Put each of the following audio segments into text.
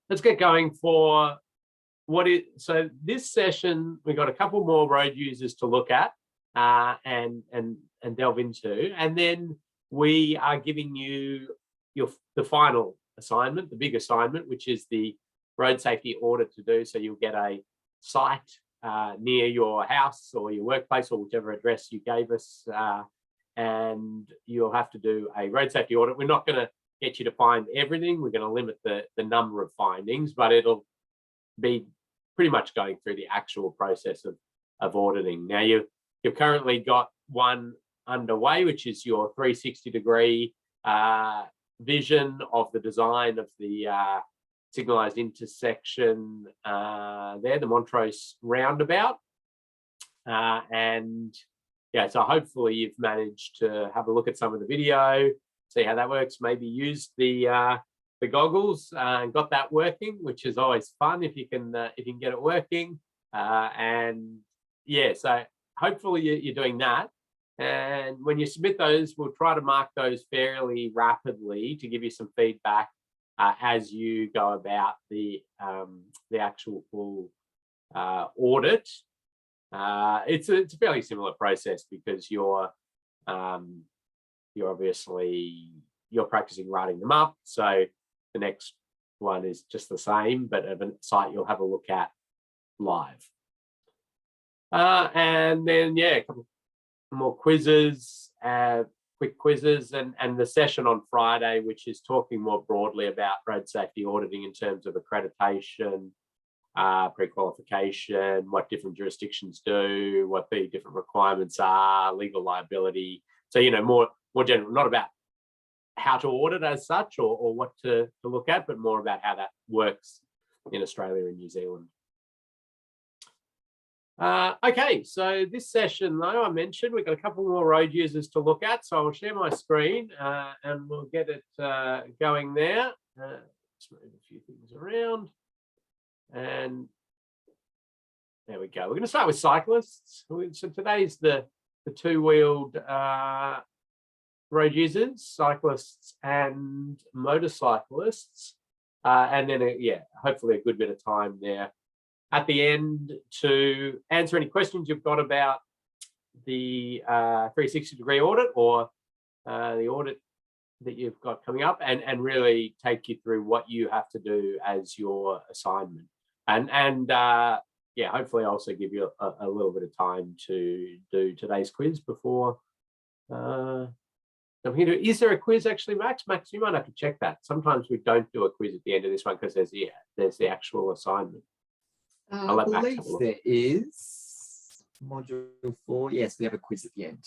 let's get going for so this session, we've got a couple more road users to look at and delve into, and then we are giving you the final assignment, the big assignment, which is the road safety audit to do. So you'll get a site near your house or your workplace or whichever address you gave us, and you'll have to do a road safety audit. We're not going to get you to find everything. We're going to limit the number of findings, but it'll be pretty much going through the actual process of auditing. Now, you've currently got one underway, which is your 360-degree vision of the design of the signalised intersection there, the Montrose roundabout. And yeah, so hopefully you've managed to have a look at some of the video, see how that works, maybe use the goggles and got that working, which is always fun if you can get it working. And yeah, so hopefully you're doing that. And when you submit those, we'll try to mark those fairly rapidly to give you some feedback as you go about the actual full audit. It's a fairly similar process because you're obviously practicing writing them up. So the next one is just the same, but of a site you'll have a look at live. And then yeah, a couple more quizzes, quick quizzes, and the session on Friday, which is talking more broadly about road safety auditing in terms of accreditation, pre-qualification, what different jurisdictions do, what the different requirements are, legal liability. So, you know, more general, not about how to audit as such or what to look at, but more about how that works in Australia and New Zealand. Okay, so this session, though, I mentioned we've got a couple more road users to look at, so I'll share my screen and we'll get it going there. Let's move a few things around. And there we go. We're going to start with cyclists. So today's the two-wheeled road users, cyclists and motorcyclists. And then, yeah, hopefully a good bit of time there at the end to answer any questions you've got about the 360-degree audit or the audit that you've got coming up, and really take you through what you have to do as your assignment. And yeah, hopefully also give you a little bit of time to do today's quiz before is there a quiz actually, Max? Max, you might have to check that. Sometimes we don't do a quiz at the end of this one because there's the actual assignment. I believe there is module 4. Yes, we have a quiz at the end.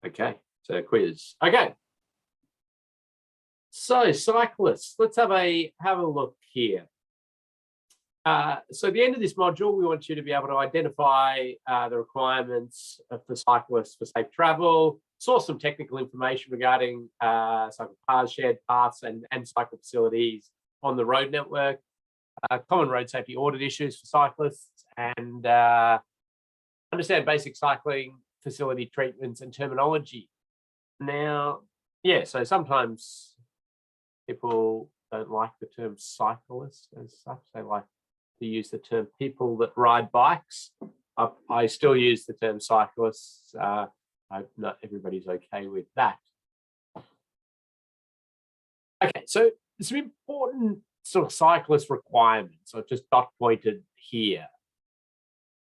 Okay, so quiz. Okay. So cyclists, let's have a look here. So at the end of this module, we want you to be able to identify the requirements for cyclists for safe travel, source some technical information regarding cycle paths, shared paths, and cycle facilities on the road network, common road safety audit issues for cyclists, and understand basic cycling facility treatments and terminology. Now, yeah, so sometimes people don't like the term cyclist as such. They like to use the term people that ride bikes. I still use the term cyclists. I hope not everybody's okay with that. Okay, so there's some important sort of cyclist requirements. I've just dot pointed here.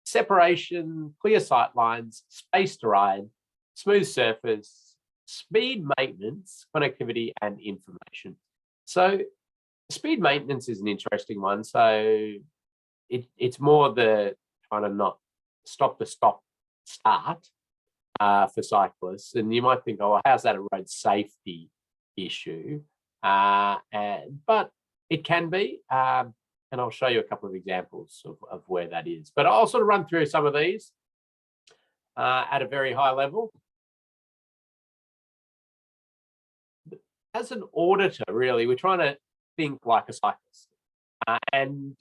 Separation, clear sight lines, space to ride, smooth surface, speed maintenance, connectivity, and information. So speed maintenance is an interesting one. So it's more the trying to not stop the start for cyclists. And you might think, oh, how's that a road safety issue? But it can be, and I'll show you a couple of examples of where that is. But I'll sort of run through some of these at a very high level. As an auditor, really, we're trying to think like a cyclist. And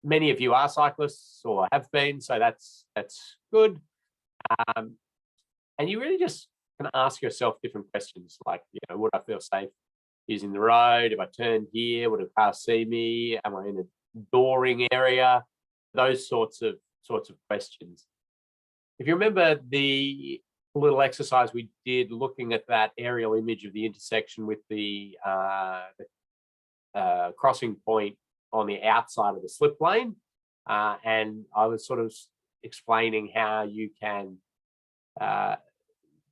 many of you are cyclists or have been, so that's good. And you really just can ask yourself different questions like, you know, would I feel safe using the road? If I turn here, would a car see me? Am I in a dooring area? Those sorts of questions. If you remember the little exercise we did looking at that aerial image of the intersection with the crossing point on the outside of the slip lane, and I was sort of explaining how you can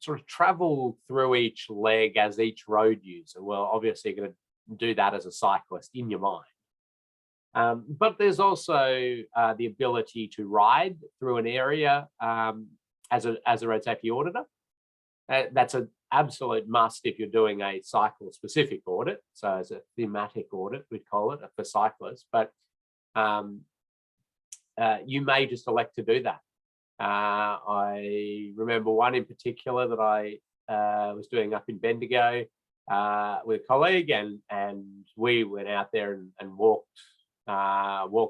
sort of travel through each leg as each road user. Well, obviously you're going to do that as a cyclist in your mind. But there's also the ability to ride through an area as a road safety auditor. That's an absolute must if you're doing a cycle-specific audit. So as a thematic audit, we'd call it for cyclists. But you may just elect to do that. I remember one in particular that I was doing up in Bendigo with a colleague, and we went out there and walked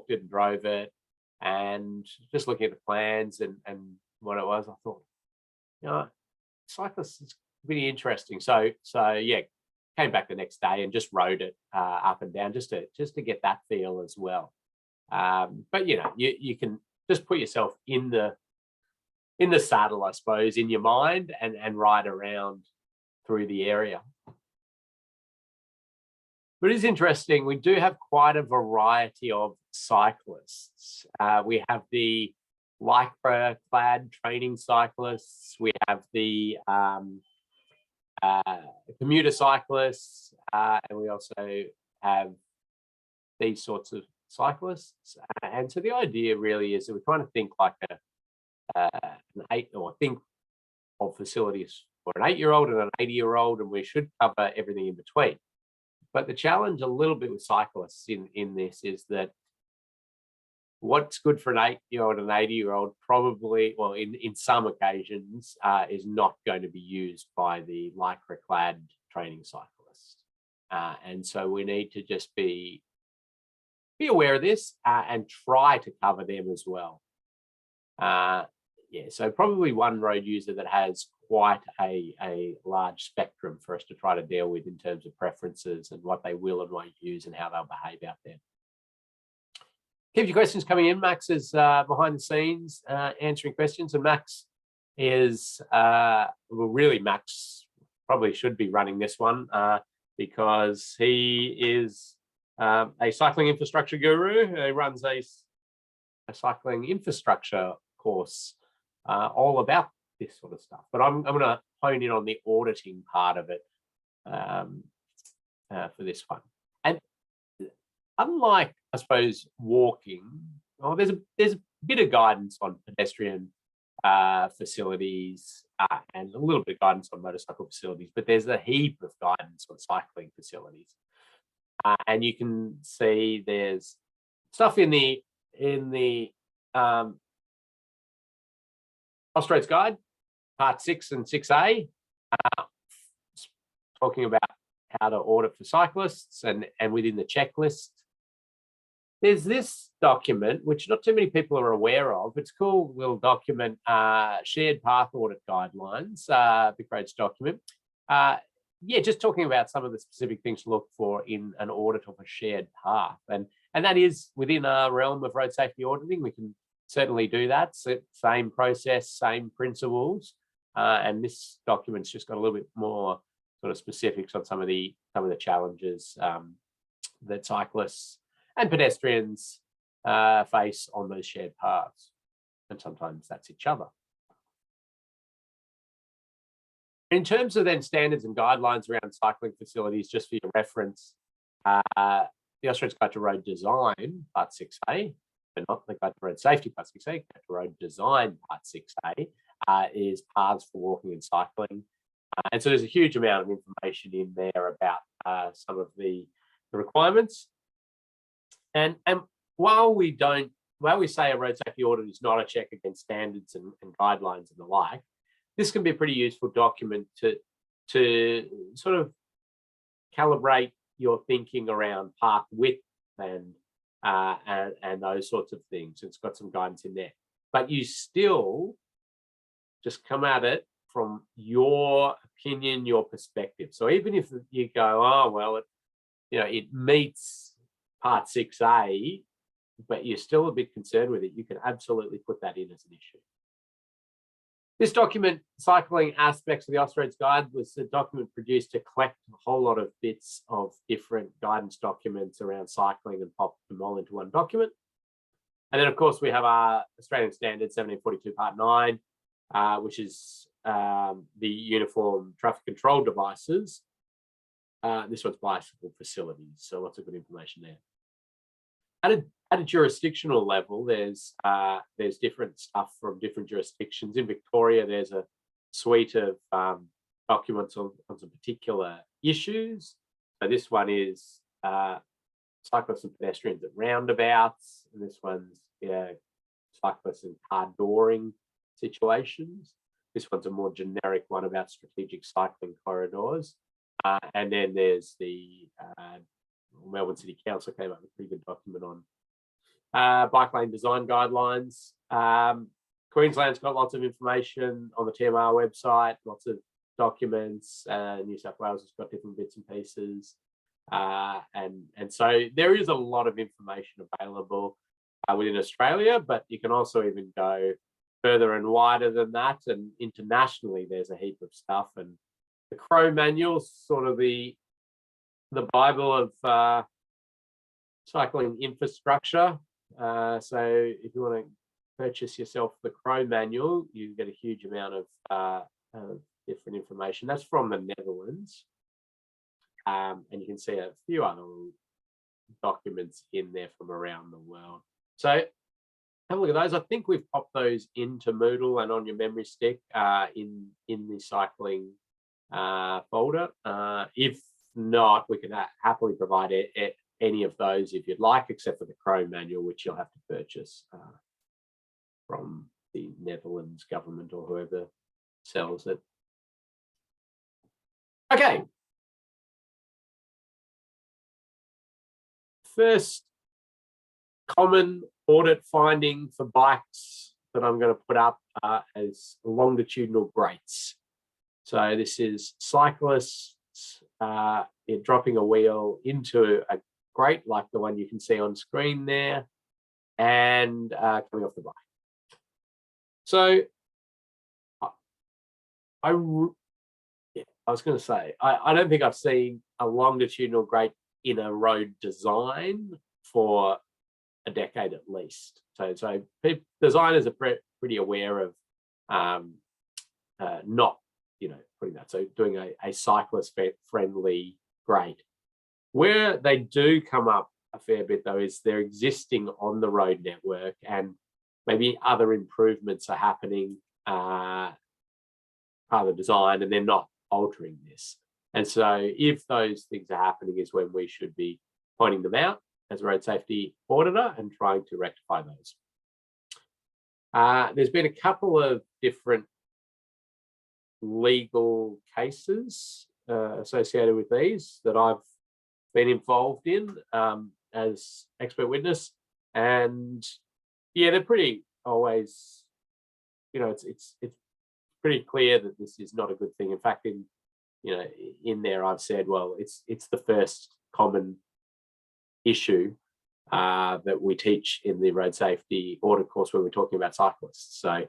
it and drove it, and just looking at the plans and what it was, I thought, cyclists is really interesting. So yeah, came back the next day and just rode it up and down just to get that feel as well. But you can just put yourself in the saddle, I suppose, in your mind and ride around through the area. But it's interesting, we do have quite a variety of cyclists. We have the lycra clad training cyclists, we have the commuter cyclists, and we also have these sorts of cyclists. And so the idea really is that we're trying to think like think of facilities for an 8-year-old and an 80-year-old, and we should cover everything in between. But the challenge a little bit with cyclists in this is that what's good for an 8-year-old and an 80-year-old probably, well, in some occasions, is not going to be used by the lycra-clad training cyclist. And so we need to just be aware of this and try to cover them as well. So probably one road user that has quite a large spectrum for us to try to deal with in terms of preferences and what they will and won't use and how they'll behave out there. Keep your questions coming in. Max is behind the scenes answering questions, and Max is, Max probably should be running this one because he is a cycling infrastructure guru. He runs a cycling infrastructure course all about this sort of stuff. But I'm going to hone in on the auditing part of it for this one. And unlike, I suppose, walking, there's a bit of guidance on pedestrian facilities and a little bit of guidance on motorcycle facilities, but there's a heap of guidance on cycling facilities. And you can see there's stuff in the Crossroads Guide, Part 6 and 6A, talking about how to audit for cyclists, and within the checklist, there's this document, which not too many people are aware of. It's a cool little document, Shared Path Audit Guidelines, Big Roads document. Just talking about some of the specific things to look for in an audit of a shared path. And that is within our realm of road safety auditing. We can certainly do that. Same process, same principles. And this document's just got a little bit more sort of specifics on some of the challenges that cyclists and pedestrians face on those shared paths. And sometimes that's each other. In terms of then standards and guidelines around cycling facilities, just for your reference, the Australian Guide to Road Design, Part 6A, but not the Guide to Road Safety, Part 6A, Guide to Road Design, Part 6A, is paths for walking and cycling. And so there's a huge amount of information in there about some of the requirements. And while we say a road safety audit is not a check against standards and guidelines and the like, this can be a pretty useful document to sort of calibrate your thinking around path width and those sorts of things. It's got some guidance in there, but you still just come at it from your opinion, your perspective. So even if you go, oh, well, it meets part 6A, but you're still a bit concerned with it, you can absolutely put that in as an issue. This document, Cycling Aspects of the Austroads Guide, was a document produced to collect a whole lot of bits of different guidance documents around cycling and pop them all into one document. And then, of course, we have our Australian Standard 1742 Part 9, which is the uniform traffic control devices. This one's bicycle facilities, so lots of good information there. At a jurisdictional level, there's different stuff from different jurisdictions. In Victoria, there's a suite of documents on some particular issues. So this one is cyclists and pedestrians at roundabouts, and this one's cyclists in car dooring situations. This one's a more generic one about strategic cycling corridors. And then there's the Melbourne City Council came up with a pretty good document on bike lane design guidelines. Queensland's got lots of information on the TMR website, lots of documents. New South Wales has got different bits and pieces. And so there is a lot of information available within Australia, but you can also even go further and wider than that. And internationally, there's a heap of stuff. And the Crow Manual, sort of the Bible of cycling infrastructure. So if you want to purchase yourself the Crow Manual, you get a huge amount of different information. That's from the Netherlands. And you can see a few other documents in there from around the world. So have a look at those. I think we've popped those into Moodle and on your memory stick in the cycling folder. If not, we can happily provide any of those if you'd like, except for the Crow Manual, which you'll have to purchase from the Netherlands government or whoever sells it. Okay. First common audit finding for bikes that I'm going to put up as longitudinal grates. So this is cyclists dropping a wheel into a grate like the one you can see on screen there and coming off the bike. So I was going to say, I don't think I've seen a longitudinal grate in a road design for a decade at least. So designers are pretty aware of not, putting that. So doing a cyclist friendly grate. Where they do come up a fair bit though is they're existing on the road network and maybe other improvements are happening part of the design and they're not altering this. And so if those things are happening is when we should be pointing them out as a road safety auditor and trying to rectify those. There's been a couple of different legal cases associated with these that I've been involved in as expert witness. And yeah, they're pretty always, it's pretty clear that this is not a good thing. In fact, in there I've said, well, it's the first common issue that we teach in the road safety audit course when we're talking about cyclists. So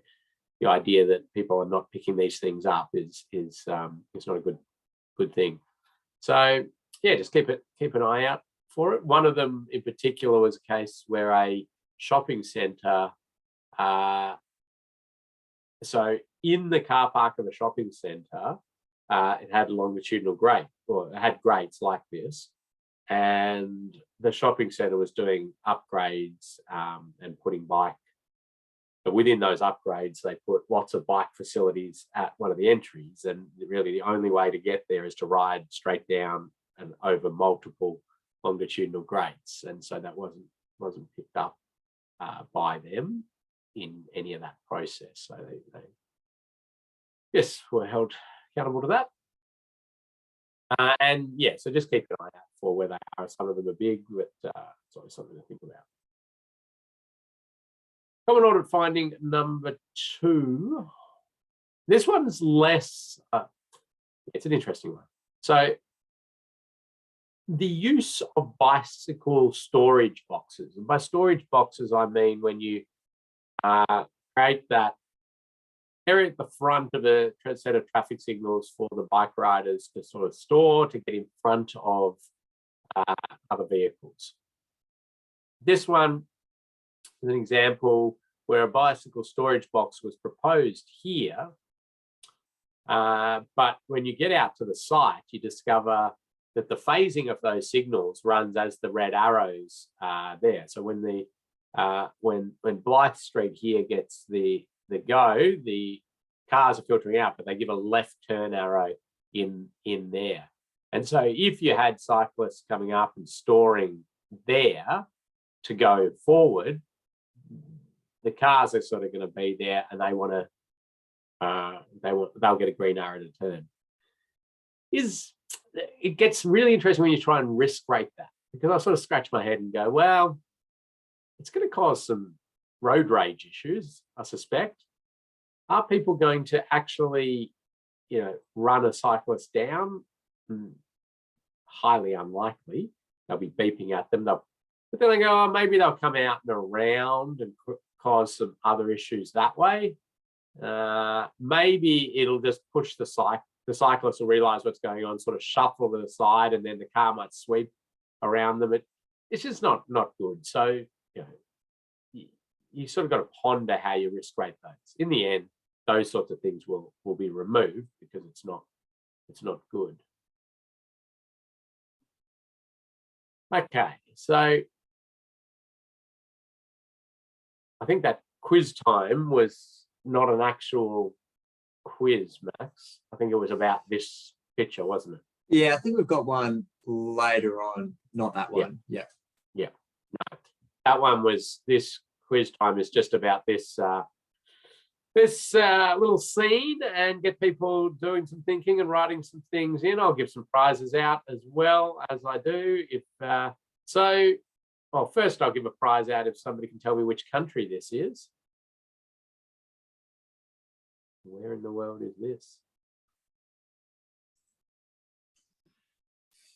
the idea that people are not picking these things up is not a good thing. So yeah, just keep an eye out for it. One of them in particular was a case where a shopping centre, so in the car park of a shopping centre, it had a longitudinal grate, or it had grates like this, and the shopping centre was doing upgrades and putting bike. But within those upgrades, they put lots of bike facilities at one of the entries, and really the only way to get there is to ride straight down and over multiple longitudinal grates, and so that wasn't picked up by them in any of that process. So they yes, were held accountable to that. And yeah, so just keep an eye out for where they are. Some of them are big, but it's always something to think about. Common audit finding number 2 This one's less, it's an interesting one. So the use of bicycle storage boxes. And by storage boxes, I mean when you create that area at the front of a set of traffic signals for the bike riders to sort of store, to get in front of other vehicles. This one is an example where a bicycle storage box was proposed here. But when you get out to the site, you discover that the phasing of those signals runs as the red arrows there. So when the when Blythe Street here gets the go, the cars are filtering out, but they give a left turn arrow in there. And so if you had cyclists coming up and storing there to go forward, the cars are sort of going to be there, and they want to they'll get a green arrow to turn. It gets really interesting when you try and risk rate that, because I sort of scratch my head and go, well, it's going to cause some road rage issues, I suspect. Are people going to actually, run a cyclist down? Highly unlikely. They'll be beeping at them. But then they go, oh, maybe they'll come out and around and cause some other issues that way. Maybe it'll just push the cyclist will realize what's going on, sort of shuffle to the side, and then the car might sweep around them. It's just not good. So, you sort of got to ponder how you risk rate those. In the end, those sorts of things will be removed because it's not good. Okay, so I think that quiz time was not an actual quiz, Max. I think it was about this picture, wasn't it? Yeah, I think we've got one later on, not that one. Yeah. No, that one was, this quiz time is just about this little scene, and get people doing some thinking and writing some things in. I'll give some prizes out as well as I do. Well, first I'll give a prize out if somebody can tell me which country this is. Where in the world is this?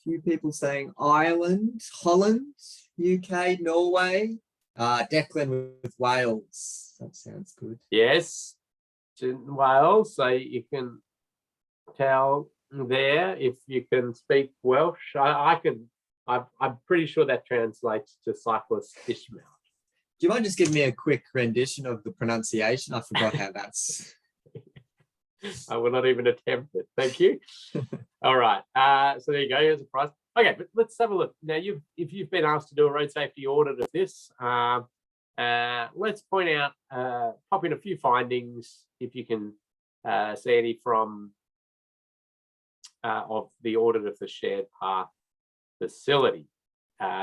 Few people saying Ireland, Holland, UK, Norway. Declan with Wales. That sounds good. Yes, it's in Wales. So you can tell there if you can speak Welsh. I can. I'm pretty sure that translates to cyclist dismount. Do you mind just giving me a quick rendition of the pronunciation? I forgot how that's. I will not even attempt it. Thank you. All right. So there you go. Here's a prize. Okay, but let's have a look. Now, if you've been asked to do a road safety audit of this, let's point out, pop in a few findings if you can see any from of the audit of the shared path facility.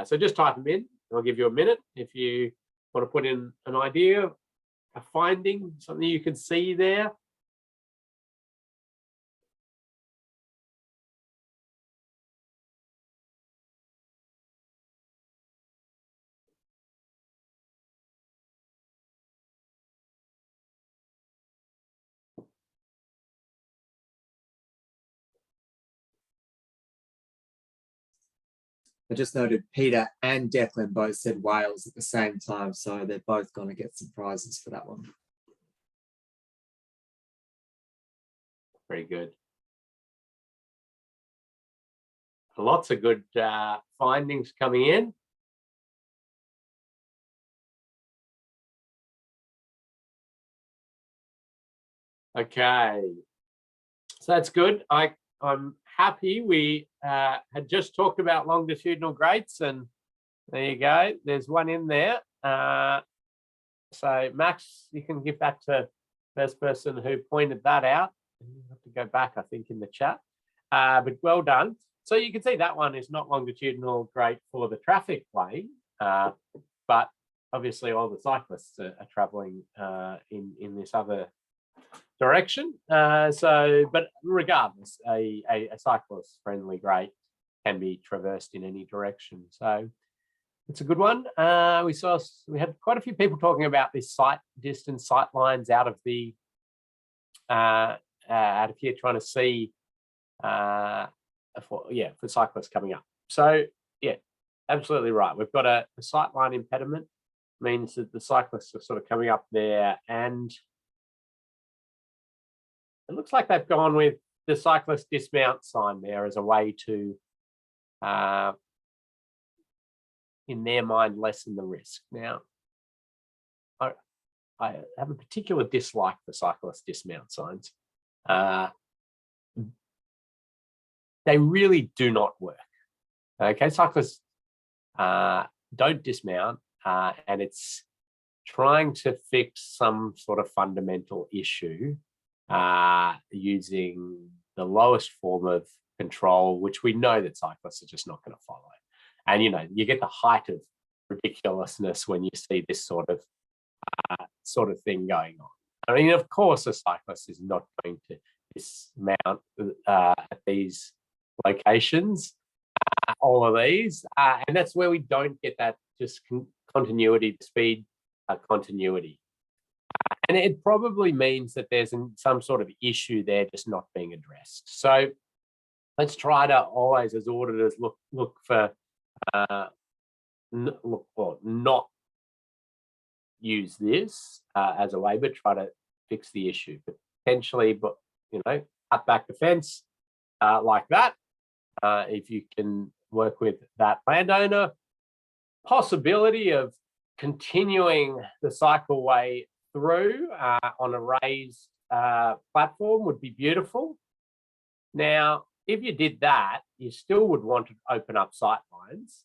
So just type them in. I'll give you a minute if you want to put in an idea, a finding, something you can see there. I just noted Peter and Declan both said Wales at the same time, so they're both going to get some prizes for that one. Very good. Lots of good findings coming in. Okay, so that's good. I'm happy we had just talked about longitudinal grates, and there you go. There's one in there. So Max, you can give that to the first person who pointed that out. You have to go back, I think, in the chat. But well done. So you can see that one is not longitudinal grate for the traffic lane, but obviously all the cyclists are travelling in this other direction. But regardless, a cyclist-friendly grate can be traversed in any direction. So it's a good one. We had quite a few people talking about this sight distance, sight lines out of the out of here trying to see for cyclists coming up. So yeah, absolutely right. We've got a sightline impediment, means that the cyclists are sort of coming up there, and it looks like they've gone with the cyclist dismount sign there as a way to, in their mind, lessen the risk. Now, I have a particular dislike for cyclist dismount signs. They really do not work. Okay, cyclists don't dismount, and it's trying to fix some sort of fundamental issue using the lowest form of control, which we know that cyclists are just not going to follow. And you get the height of ridiculousness when you see this sort of thing going on. I mean, of course, a cyclist is not going to dismount at these locations, all of these, and that's where we don't get that just continuity, speed continuity. And it probably means that there's some sort of issue there just not being addressed. So let's try to always, as auditors, look for not use this as a way, but try to fix the issue potentially. But cut back the fence like that. If you can work with that landowner, possibility of continuing the cycleway through on a raised platform would be beautiful. Now, if you did that, you still would want to open up sight lines,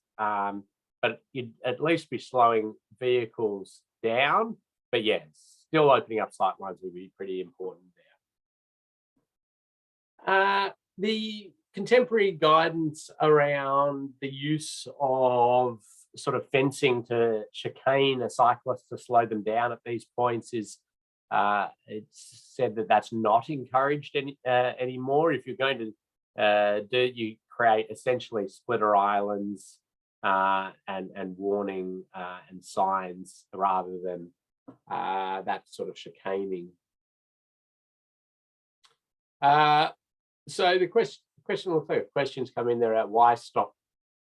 but you'd at least be slowing vehicles down. But yeah, still opening up sight lines would be pretty important there. The contemporary guidance around the use of sort of fencing to chicane a cyclist to slow them down at these points is it's said that that's not encouraged anymore. If you're going to you create essentially splitter islands and warning and signs rather than that sort of chicaning. So the questions come in there at why stop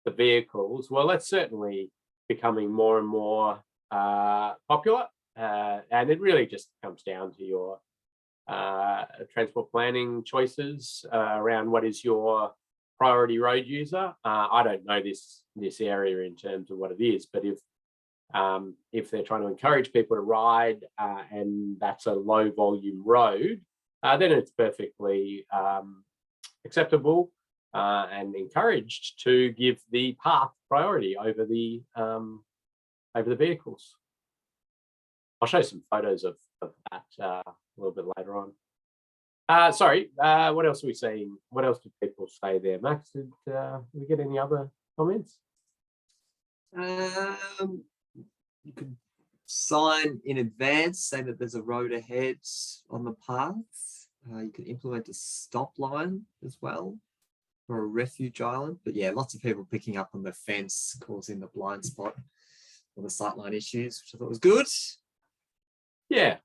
the vehicles. Well, that's certainly becoming more and more popular, and it really just comes down to your transport planning choices around what is your priority road user. I don't know this area in terms of what it is, but if they're trying to encourage people to ride and that's a low volume road, then it's perfectly acceptable and encouraged to give the path priority over the vehicles. I'll show some photos of that a little bit later on. What else are we seeing? What else did people say there? Max, did we get any other comments? You could sign in advance saying that there's a road ahead on the path. You could implement a stop line as well, or a refuge island. But yeah, lots of people picking up on the fence, causing the blind spot or the sightline issues, which I thought was good. Yeah,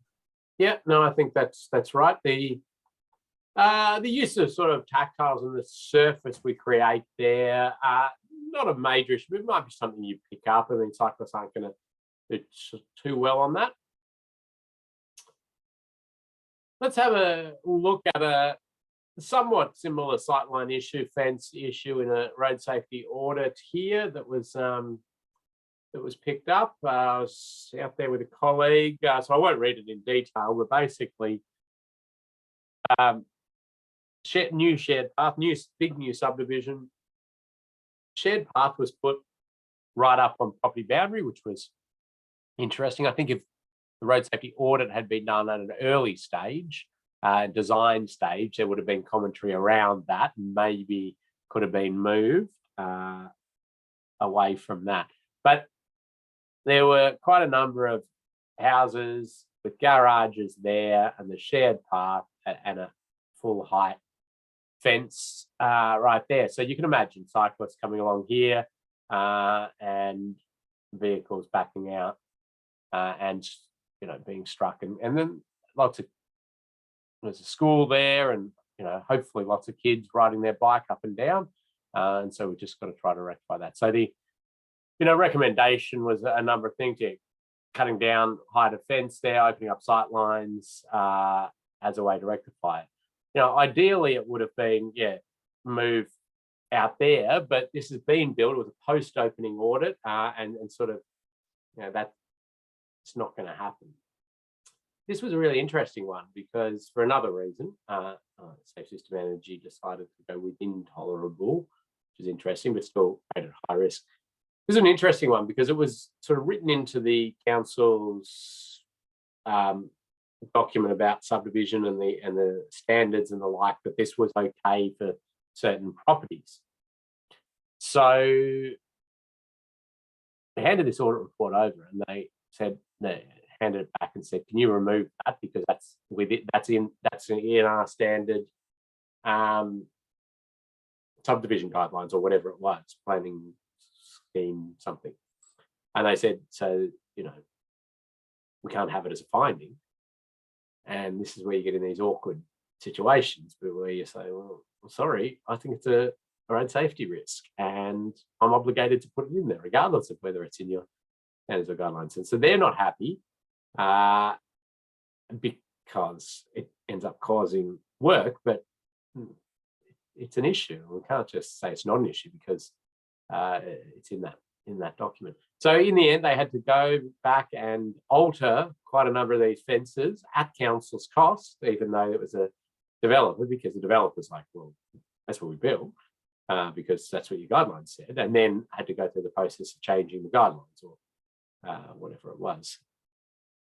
no, I think that's right. The use of sort of tactiles and the surface we create there, not a major issue. It might be something you pick up, and then cyclists aren't going to do too well on that. Let's have a look at a somewhat similar sightline issue, fence issue in a road safety audit here that was picked up. I was out there with a colleague, so I won't read it in detail, but basically new shared path, big new subdivision. Shared path was put right up on property boundary, which was interesting. I think if the road safety audit had been done at an early stage, design stage, there would have been commentary around that and maybe could have been moved away from that. But there were quite a number of houses with garages there and the shared path and a full height fence right there. So you can imagine cyclists coming along here and vehicles backing out and being struck, and then lots of there's a school there, and hopefully lots of kids riding their bike up and down, and so we just got to try to rectify that. So the recommendation was a number of things. Yeah, cutting down height of fence there, opening up sight lines as a way to rectify it. Ideally it would have been move out there, but this has been built. It was a post-opening audit, and sort of that's not going to happen. This was a really interesting one because for another reason, Safe System Energy decided to go with intolerable, which is interesting, but still rated high risk. This is an interesting one because it was sort of written into the council's document about subdivision and the standards and the like, that this was okay for certain properties. So they handed this audit report over and they said, handed it back and said, can you remove that because that's in our standard subdivision guidelines or whatever it was, planning scheme something. And they said, so we can't have it as a finding. And this is where you get in these awkward situations, but where you say, well, sorry, I think it's a road safety risk and I'm obligated to put it in there regardless of whether it's in your standards or guidelines. And so they're not happy because it ends up causing work, but it's an issue. We can't just say it's not an issue because it's in that document. So in the end, they had to go back and alter quite a number of these fences at council's cost, even though it was a developer, because the developer's like, well, that's what we built, because that's what your guidelines said, and then had to go through the process of changing the guidelines or whatever it was.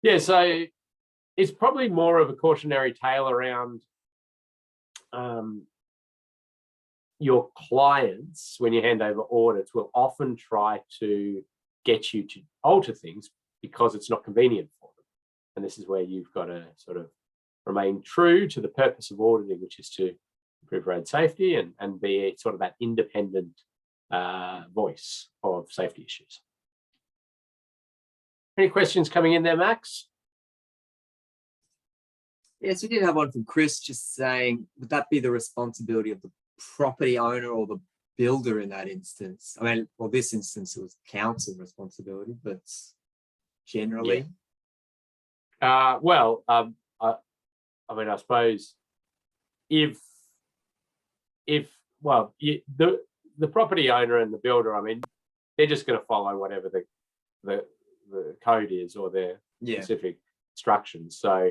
Yeah, so it's probably more of a cautionary tale around your clients, when you hand over audits, will often try to get you to alter things because it's not convenient for them. And this is where you've got to sort of remain true to the purpose of auditing, which is to improve road safety and be sort of that independent voice of safety issues. Any questions coming in there, Max? Yes, we did have one from Chris just saying, would that be the responsibility of the property owner or the builder in that instance? I mean, well, this instance it was council responsibility, but generally. I mean, I suppose if the property owner and the builder, I mean, they're just going to follow whatever the code is or their specific instructions. So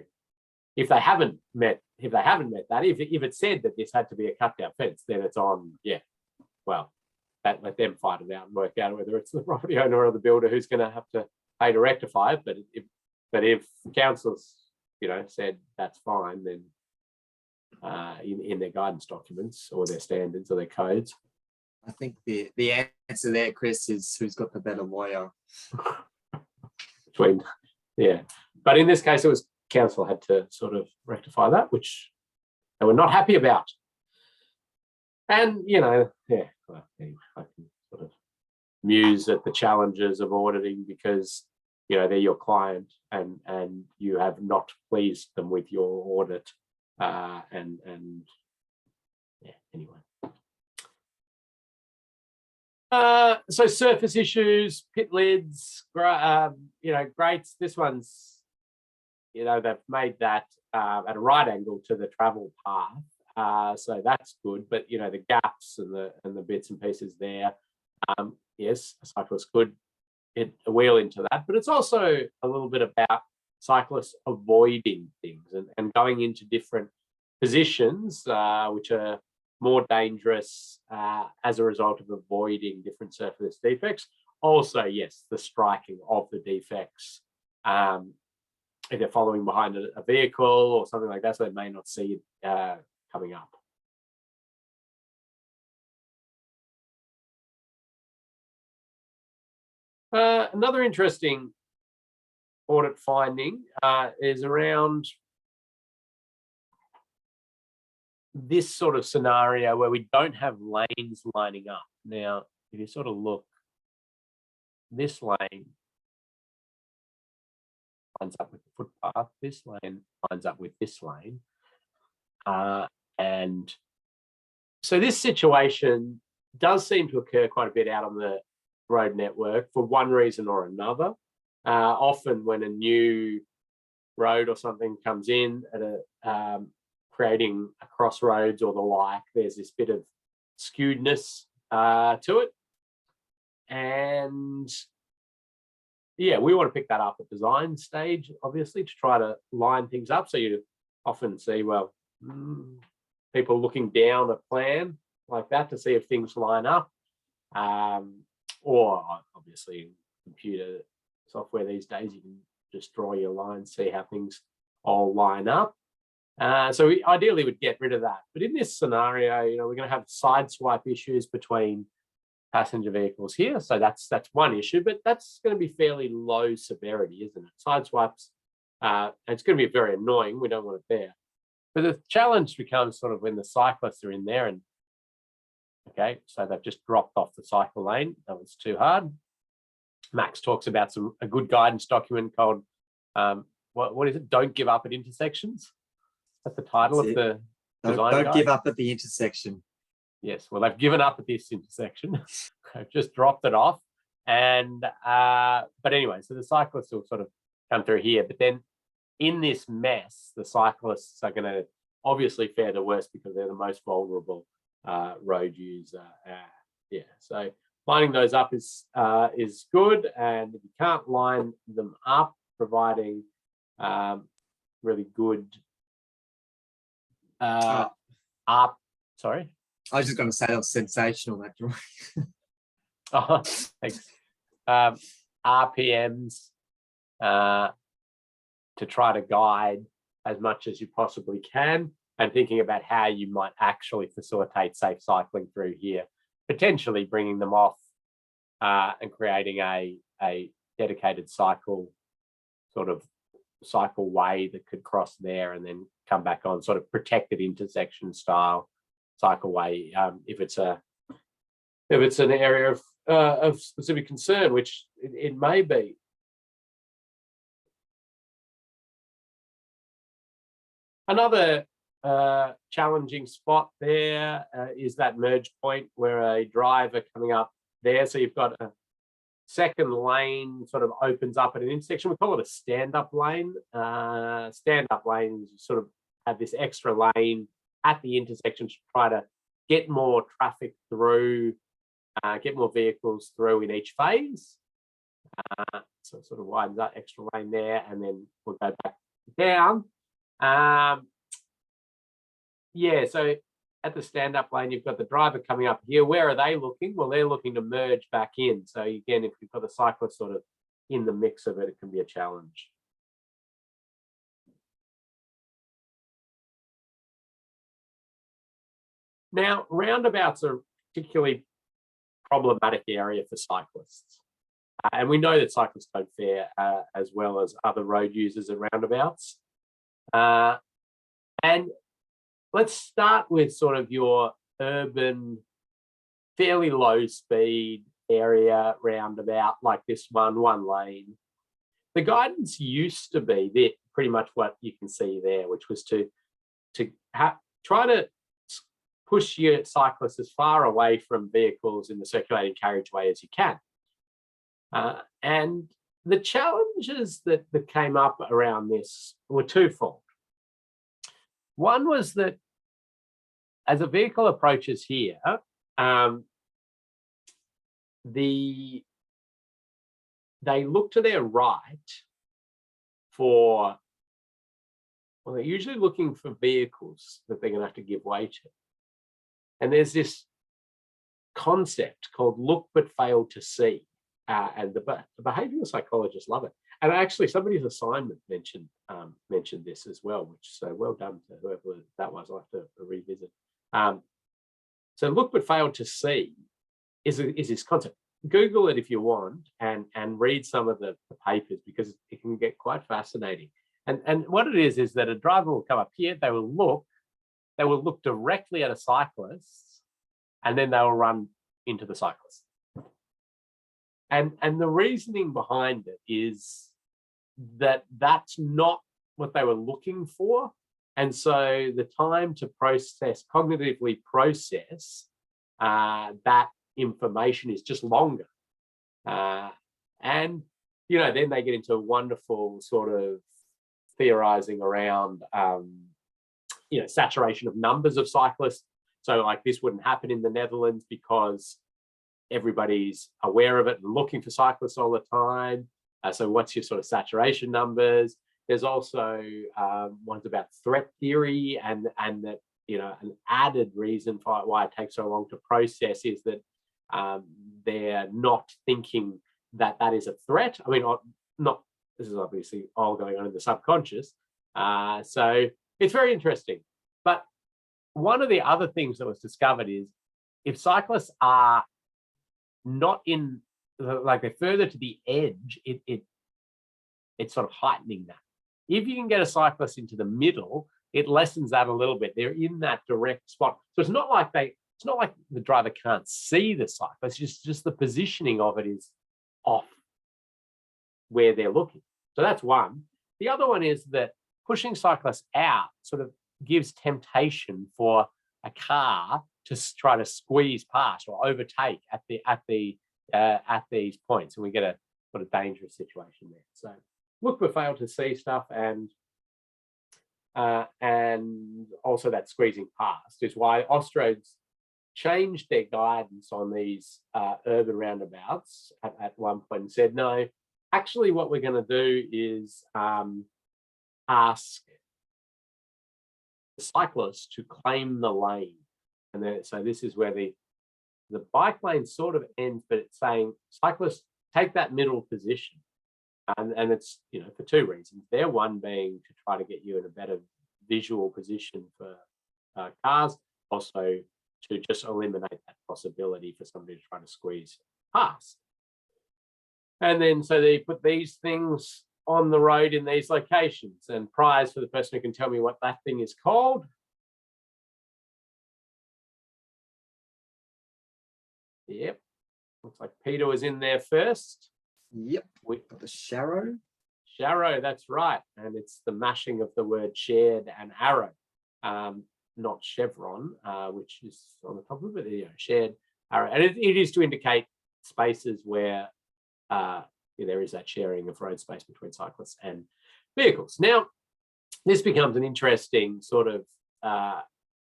if they haven't met that, if it said that this had to be a cut down fence, then it's on, well, let them fight it out and work out whether it's the property owner or the builder who's going to have to pay to rectify it. But if council's said that's fine, then in their guidance documents or their standards or their codes. I think the answer there, Chris, is who's got the better lawyer. But in this case, it was council had to sort of rectify that, which they were not happy about. And well, anyway, I can sort of muse at the challenges of auditing because they're your client and you have not pleased them with your audit, anyway. So surface issues, pit lids, grates. This one's, they've made that at a right angle to the travel path, so that's good. But the gaps and the bits and pieces there, yes, a cyclist could hit a wheel into that. But it's also a little bit about cyclists avoiding things and going into different positions, which are more dangerous as a result of avoiding different surface defects. Also, yes, the striking of the defects. If they're following behind a vehicle or something like that, so they may not see it coming up. Another interesting audit finding is around this sort of scenario where we don't have lanes lining up. Now, if you sort of look, this lane lines up with the footpath, this lane lines up with this lane. And so this situation does seem to occur quite a bit out on the road network for one reason or another. Often when a new road or something comes in at a creating a crossroads or the like, there's this bit of skewedness to it. And yeah, we want to pick that up at design stage, obviously, to try to line things up. So you often see, well, people looking down a plan like that to see if things line up. Or obviously in computer software these days, you can just draw your lines, see how things all line up. So we ideally would get rid of that. But in this scenario, we're going to have sideswipe issues between passenger vehicles here. So that's one issue, but that's going to be fairly low severity, isn't it? Sideswipes, it's going to be very annoying. We don't want it there. But the challenge becomes sort of when the cyclists are in there and, okay, so they've just dropped off the cycle lane. That was too hard. Max talks about a good guidance document called, what is it? Don't give up at intersections. That's the title of the design guide. Don't give up at the intersection. Yes, well, they've given up at this intersection. They've just dropped it off. And, but anyway, so the cyclists will sort of come through here. But then in this mess, the cyclists are going to obviously fare the worst because they're the most vulnerable road user. Yeah, so lining those up is good. And if you can't line them up, providing really good sorry? I was just going to say that was sensational, that drawing. Oh, thanks. RPMs to try to guide as much as you possibly can, and thinking about how you might actually facilitate safe cycling through here, potentially bringing them off and creating a dedicated cycle way that could cross there and then come back on, sort of protected intersection style cycleway, if it's an area of specific concern, which it may be. Another challenging spot there is that merge point where a driver coming up there. So you've got a second lane sort of opens up at an intersection. We call it a stand-up lane. Stand-up lanes sort of have this extra lane at the intersection to try to get more traffic through, get more vehicles through in each phase. So it sort of widens that extra lane there, and then we'll go back down. Yeah, so at the stand-up lane, you've got the driver coming up here. Where are they looking? Well, they're looking to merge back in. So again, if you've got the cyclist sort of in the mix of it, it can be a challenge. Now, roundabouts are a particularly problematic area for cyclists. And we know that cyclists don't fare as well as other road users at roundabouts. And let's start with sort of your urban, fairly low speed area roundabout like this one lane. The guidance used to be pretty much what you can see there, which was to try to push your cyclists as far away from vehicles in the circulating carriageway as you can. And the challenges that came up around this were twofold. One was that as a vehicle approaches here, they look to their right for, well, they're usually looking for vehicles that they're going to have to give way to. And there's this concept called look but fail to see. And the behavioral psychologists love it. And actually, somebody's assignment mentioned this as well, which so well done to whoever that was. I'll have to revisit. So look but fail to see is this concept. Google it if you want and read some of the papers, because it can get quite fascinating. And what it is that a driver will come up here, they will look directly at a cyclist, and then they will run into the cyclist. And the reasoning behind it is that that's not what they were looking for. And so the time to cognitively process that information is just longer. And, then they get into a wonderful sort of theorizing around, saturation of numbers of cyclists. So like this wouldn't happen in the Netherlands because everybody's aware of it and looking for cyclists all the time. So what's your sort of saturation numbers? There's also ones about threat theory, and that an added reason for why it takes so long to process is that they're not thinking that is a threat. I mean, not. This is obviously all going on in the subconscious. So it's very interesting. But one of the other things that was discovered is if cyclists are not in, like they're further to the edge, it's sort of heightening that. If you can get a cyclist into the middle, it lessens that a little bit. They're in that direct spot. So it's not like the driver can't see the cyclist, just the positioning of it is off where they're looking. So that's one. The other one is that pushing cyclists out sort of gives temptation for a car to try to squeeze past or overtake at these points, and we get a sort of dangerous situation there. So look for fail to see stuff, and also that squeezing past is why Austroads changed their guidance on these urban roundabouts at one point and said, no, actually what we're going to do is ask the cyclists to claim the lane. And then, so this is where the bike lane sort of ends, but it's saying cyclists take that middle position. And it's, for two reasons. There, one being to try to get you in a better visual position for cars, also to just eliminate that possibility for somebody to try to squeeze past. And then so they put these things on the road in these locations, and prize for the person who can tell me what that thing is called. Yep, looks like Peter was in there first. Yep, we've got the Sharrow. Sharrow, that's right. And it's the mashing of the word shared and arrow, not chevron, which is on the top of it, shared arrow. And it is to indicate spaces where there is that sharing of road space between cyclists and vehicles. Now, this becomes an interesting sort of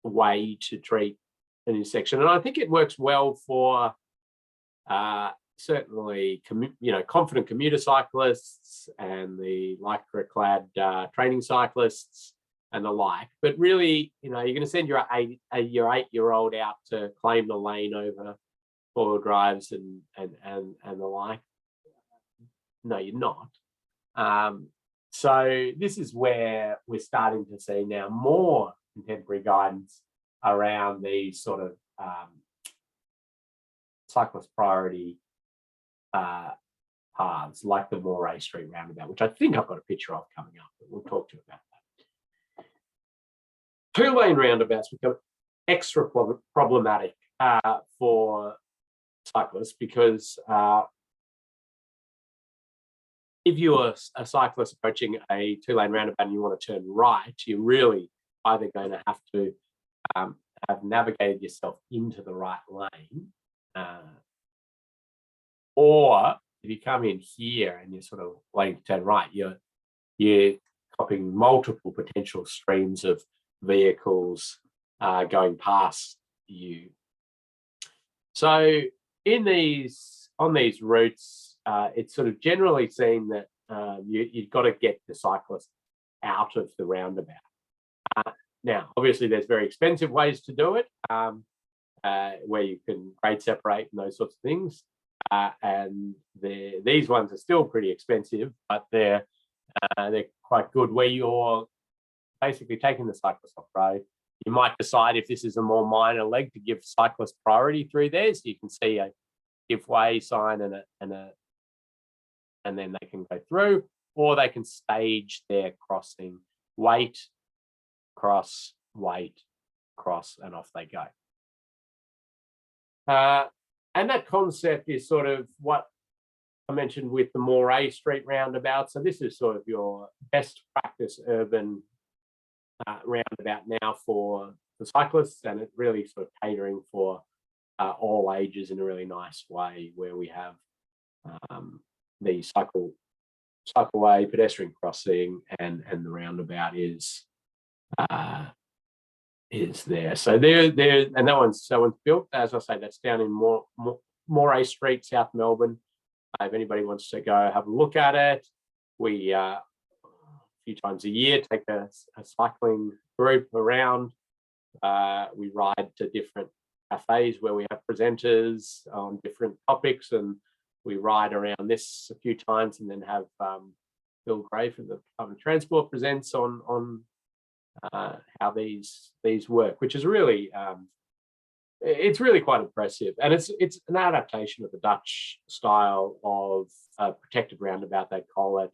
way to treat an intersection. And I think it works well for certainly, confident commuter cyclists and the lycra-clad training cyclists and the like. But really, you're going to send your 8-year-old out to claim the lane over four-wheel drives and the like. No, you're not. So this is where we're starting to see now more contemporary guidance around these sort of cyclist priority paths, like the Moray Street roundabout, which I think I've got a picture of coming up, but we'll talk to you about that. Two-lane roundabouts become extra problematic for cyclists because if you're a cyclist approaching a two-lane roundabout and you want to turn right, you're really either going to have to have navigated yourself into the right lane, or if you come in here and you're sort of waiting to turn right, you're copying multiple potential streams of vehicles going past you. So on these routes, it's sort of generally seen that you've got to get the cyclist out of the roundabout. Now, obviously, there's very expensive ways to do it, where you can grade separate and those sorts of things. And these ones are still pretty expensive, but they're quite good, where you're basically taking the cyclist off road. You might decide if this is a more minor leg to give cyclists priority through there, so you can see a give way sign and then they can go through, or they can stage their crossing, wait, cross, and off they go. And that concept is sort of what I mentioned with the Moray Street roundabout. So this is sort of your best practice urban roundabout now for the cyclists, and it's really sort of catering for all ages in a really nice way, where we have the cycleway, pedestrian crossing, and the roundabout is there. So there, and that one's built. As I say, that's down in Moray Street, South Melbourne. If anybody wants to go have a look at it, we a few times a year take a cycling group around. We ride to different cafes where we have presenters on different topics, and we ride around this a few times, and then have Bill Gray from the Department of Transport presents on how these work, which is really it's really quite impressive, and it's an adaptation of the Dutch style of protected roundabout, they call it.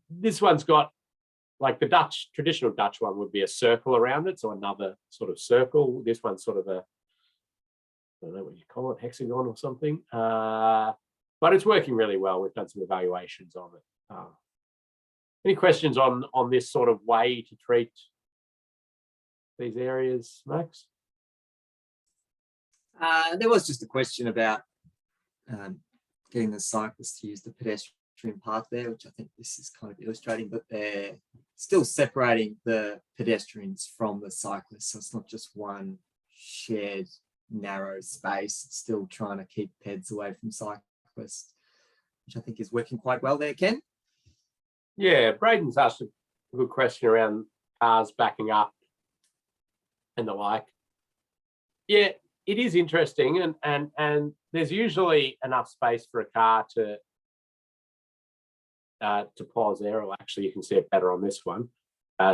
This one's got, like the traditional Dutch one would be a circle around it, so another sort of circle. This one's sort of I don't know what you call it, hexagon or something. But it's working really well. We've done some evaluations on it. Any questions on this sort of way to treat these areas, Max? There was just a question about getting the cyclists to use the pedestrian path there, which I think this is kind of illustrating, but they're still separating the pedestrians from the cyclists. So it's not just one shared narrow space. It's still trying to keep peds away from cyclists, which I think is working quite well there, Ken. Yeah, Braden's asked a good question around cars backing up and the like. Yeah, it is interesting, and there's usually enough space for a car to pause there. Or actually, you can see it better on this one.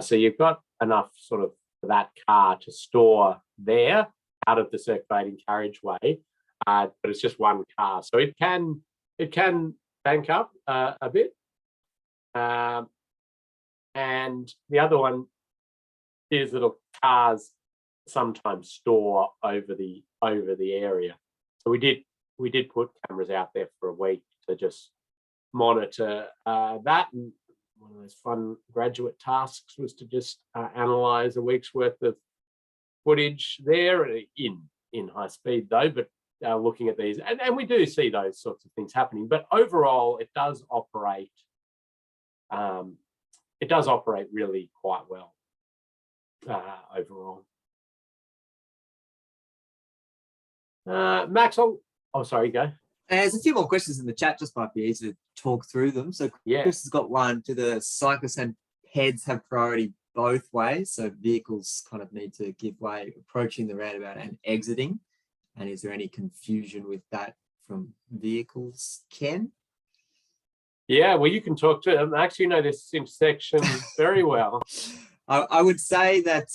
So you've got enough sort of for that car to store there out of the circulating carriageway, but it's just one car, so it can bank up a bit. And the other one is that cars sometimes store over the area. So we did put cameras out there for a week to just monitor that, and one of those fun graduate tasks was to just analyze a week's worth of footage there in high speed though, but looking at these, and we do see those sorts of things happening, but overall it does operate really quite well overall. Max, sorry, go. There's a few more questions in the chat, just might be easy to talk through them. So yeah, Chris has got one. Do the cyclists and peds have priority both ways? So vehicles kind of need to give way approaching the roundabout and exiting. And is there any confusion with that from vehicles, Ken? Yeah, well, you can talk to them. Actually, you know this intersection very well. I would say that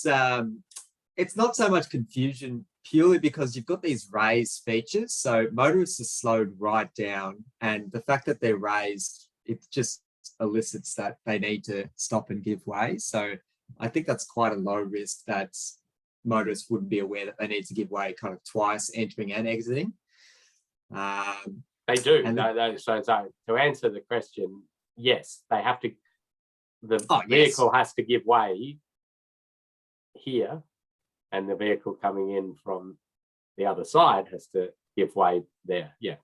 it's not so much confusion purely because you've got these raised features. So motorists are slowed right down, and the fact that they're raised, it just elicits that they need to stop and give way. So I think that's quite a low risk that motorists wouldn't be aware that they need to give way kind of twice, entering and exiting. They do. So to answer the question, yes, they have to. The vehicle has to give way here, and the vehicle coming in from the other side has to give way there. Yeah,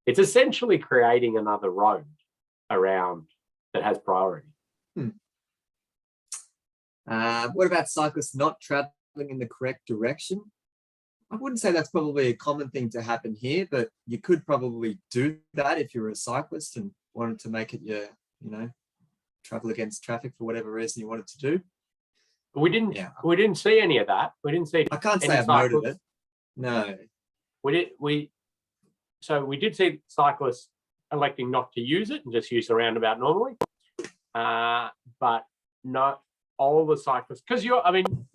it's essentially creating another road around that has priority. What about cyclists not traveling in the correct direction? I wouldn't say that's probably a common thing to happen here, but you could probably do that if you're a cyclist and wanted to make it your, travel against traffic for whatever reason you wanted to do. We didn't see any of that. We didn't see. I can't say I've noted it. No. So we did see cyclists electing not to use it and just use the roundabout normally. But not all the cyclists, because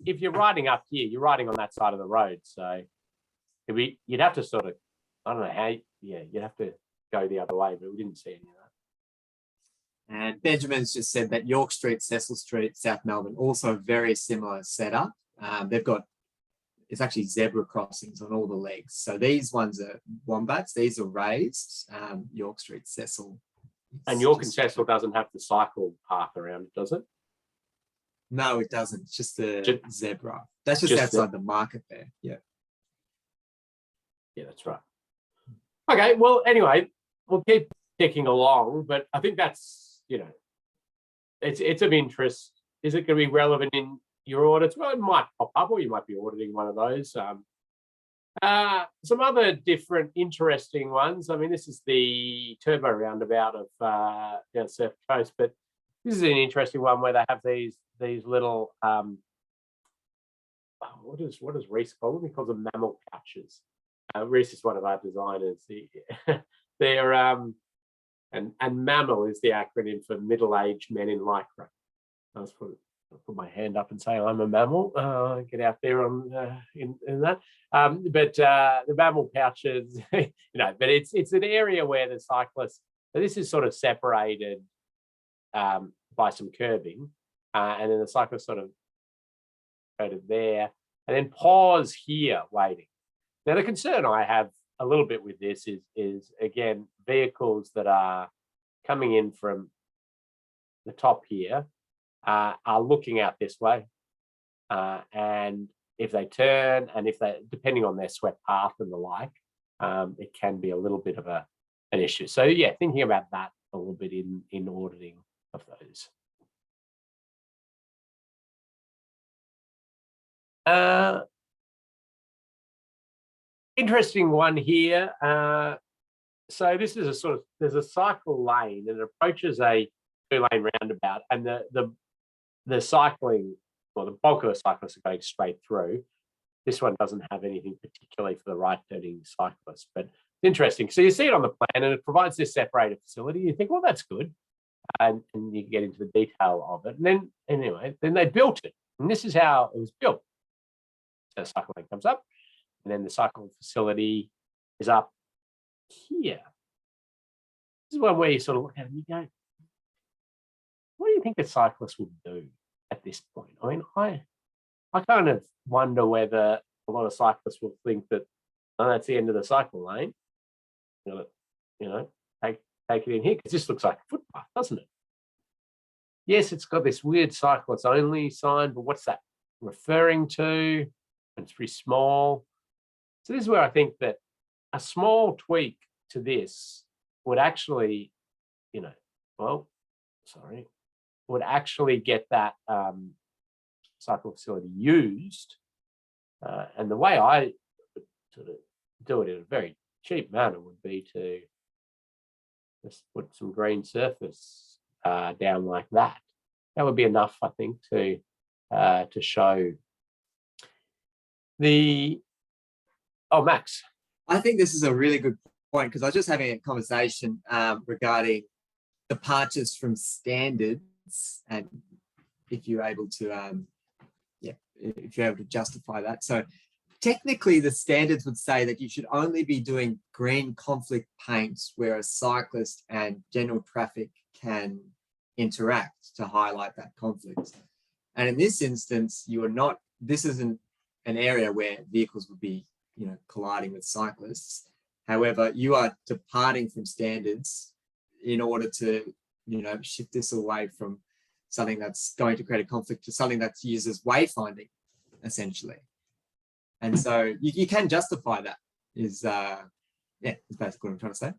if you're riding up here, you're riding on that side of the road. So you'd have to sort of, I don't know how, you'd have to go the other way, but we didn't see any of that. And Benjamin's just said that York Street, Cecil Street, South Melbourne, also a very similar setup. It's actually zebra crossings on all the legs. So these ones are wombats, these are raised. York Street, Cecil. And York and Cecil doesn't have the cycle path around it, does it? No, it doesn't. It's just a Ju- zebra. That's just outside the market there. Yeah. Yeah, that's right. Okay, well, anyway, we'll keep ticking along, but I think that's, it's of interest. Is it going to be relevant in your audits? Well, it might pop up, or you might be auditing one of those. Some other different interesting ones. I mean, this is the turbo roundabout of down Surf Coast, but this is an interesting one where they have these little what does Reese call them? He calls them mammal pouches. Reese is one of our designers. They're and mammal is the acronym for middle-aged men in lycra. I'll put my hand up and say I'm a mammal. Get out there on in that. But the mammal pouches, but it's an area where the cyclists. So this is sort of separated by some curbing, and then the cyclists sort of go to there, and then pause here waiting. Now the concern I have a little bit with this is again vehicles that are coming in from the top here are looking out this way, and if they turn, and if they, depending on their swept path and the like, it can be a little bit of an issue. So yeah, thinking about that a little bit in auditing of those. Interesting one here. So this is there's a cycle lane and it approaches a 2-lane roundabout, and the cycling, or the bulk of the cyclists are going straight through. This one doesn't have anything particularly for the right-turning cyclists, but it's interesting. So you see it on the plan, and it provides this separated facility. You think, well, that's good, and you get into the detail of it. And then anyway, then they built it, and this is how it was built. So the cycle lane comes up, and then the cycle facility is up here. This is one where you sort of look at it and you go, what do you think a cyclist would do at this point? I mean, I kind of wonder whether a lot of cyclists will think that, oh, that's the end of the cycle lane. Take it in here, because this looks like a footpath, doesn't it? Yes, it's got this weird cyclist only sign, but what's that referring to? And it's pretty small. So this is where I think that a small tweak to this would actually, would actually get that cycle facility used. And the way I would sort of do it in a very cheap manner would be to just put some green surface down like that. That would be enough, I think, to show the. Oh, Max. I think this is a really good point, because I was just having a conversation regarding departures from standards, and if you're able to, if you're able to justify that. So technically, the standards would say that you should only be doing green conflict paints where a cyclist and general traffic can interact to highlight that conflict. And in this instance, you are not. This isn't an area where vehicles would be, colliding with cyclists. However, you are departing from standards in order to, shift this away from something that's going to create a conflict to something that's used as wayfinding, essentially. And so you can justify that. Is basically what I'm trying to say.